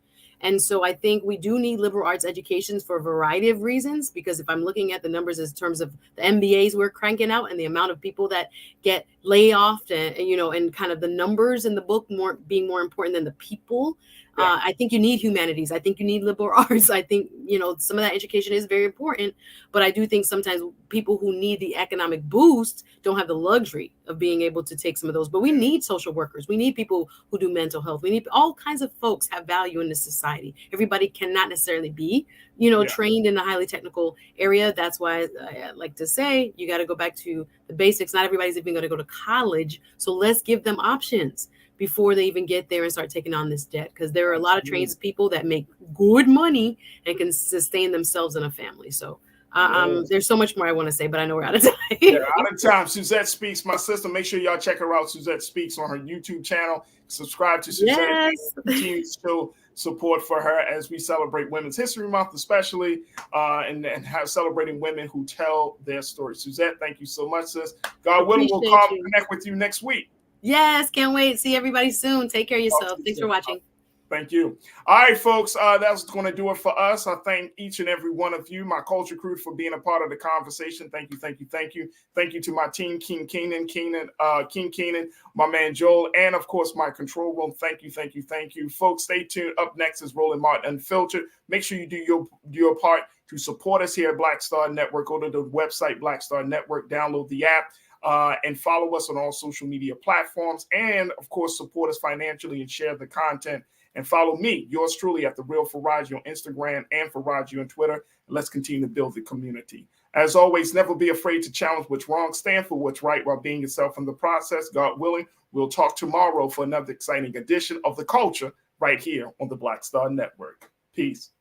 And so I think we do need liberal arts educations for a variety of reasons, because if I'm looking at the numbers in terms of the MBAs we're cranking out and the amount of people that get laid off and and kind of the numbers in the book being more important than the people. I think you need humanities. I think you need liberal arts. I think, some of that education is very important, but I do think sometimes people who need the economic boost don't have the luxury of being able to take some of those. But we need social workers. We need people who do mental health. We need all kinds of folks have value in this society. Everybody cannot necessarily be, trained in a highly technical area. That's why I like to say you got to go back to the basics. Not everybody's even going to go to college. So let's give them options before they even get there and start taking on this debt. Because there are a lot of tradespeople that make good money and can sustain themselves and a family. So there's so much more I want to say, but I know we're out of time. Out of time. Suzette Speaks, my sister. Make sure y'all check her out. Suzette Speaks on her YouTube channel. Subscribe to Suzette. Yes. Continue to show support for her as we celebrate Women's History Month, especially, and celebrating women who tell their story. Suzette, thank you so much, sis. God willing, we'll connect with you next week. Yes, can't wait. See everybody soon. Take care of yourself. Thanks for watching. Thank you. All right, folks, that's going to do it for us. I thank each and every one of you, my culture crew, for being a part of the conversation. Thank you, thank you, thank you. Thank you to my team, King Keenan, my man Joel, and of course, my control room. Thank you, thank you, thank you. Folks, stay tuned. Up next is Roland Martin Unfiltered. Make sure you do your part to support us here at Black Star Network. Go to the website, Black Star Network, download the app. And follow us on all social media platforms, and of course support us financially and share the content, and follow me, yours truly, at The Real Faraji on Instagram and Faraji on Twitter. And let's continue to build the community. As always, never be afraid to challenge what's wrong, stand for what's right while being yourself in the process. God willing, we'll talk tomorrow for another exciting edition of The Culture right here on the Black Star Network. Peace.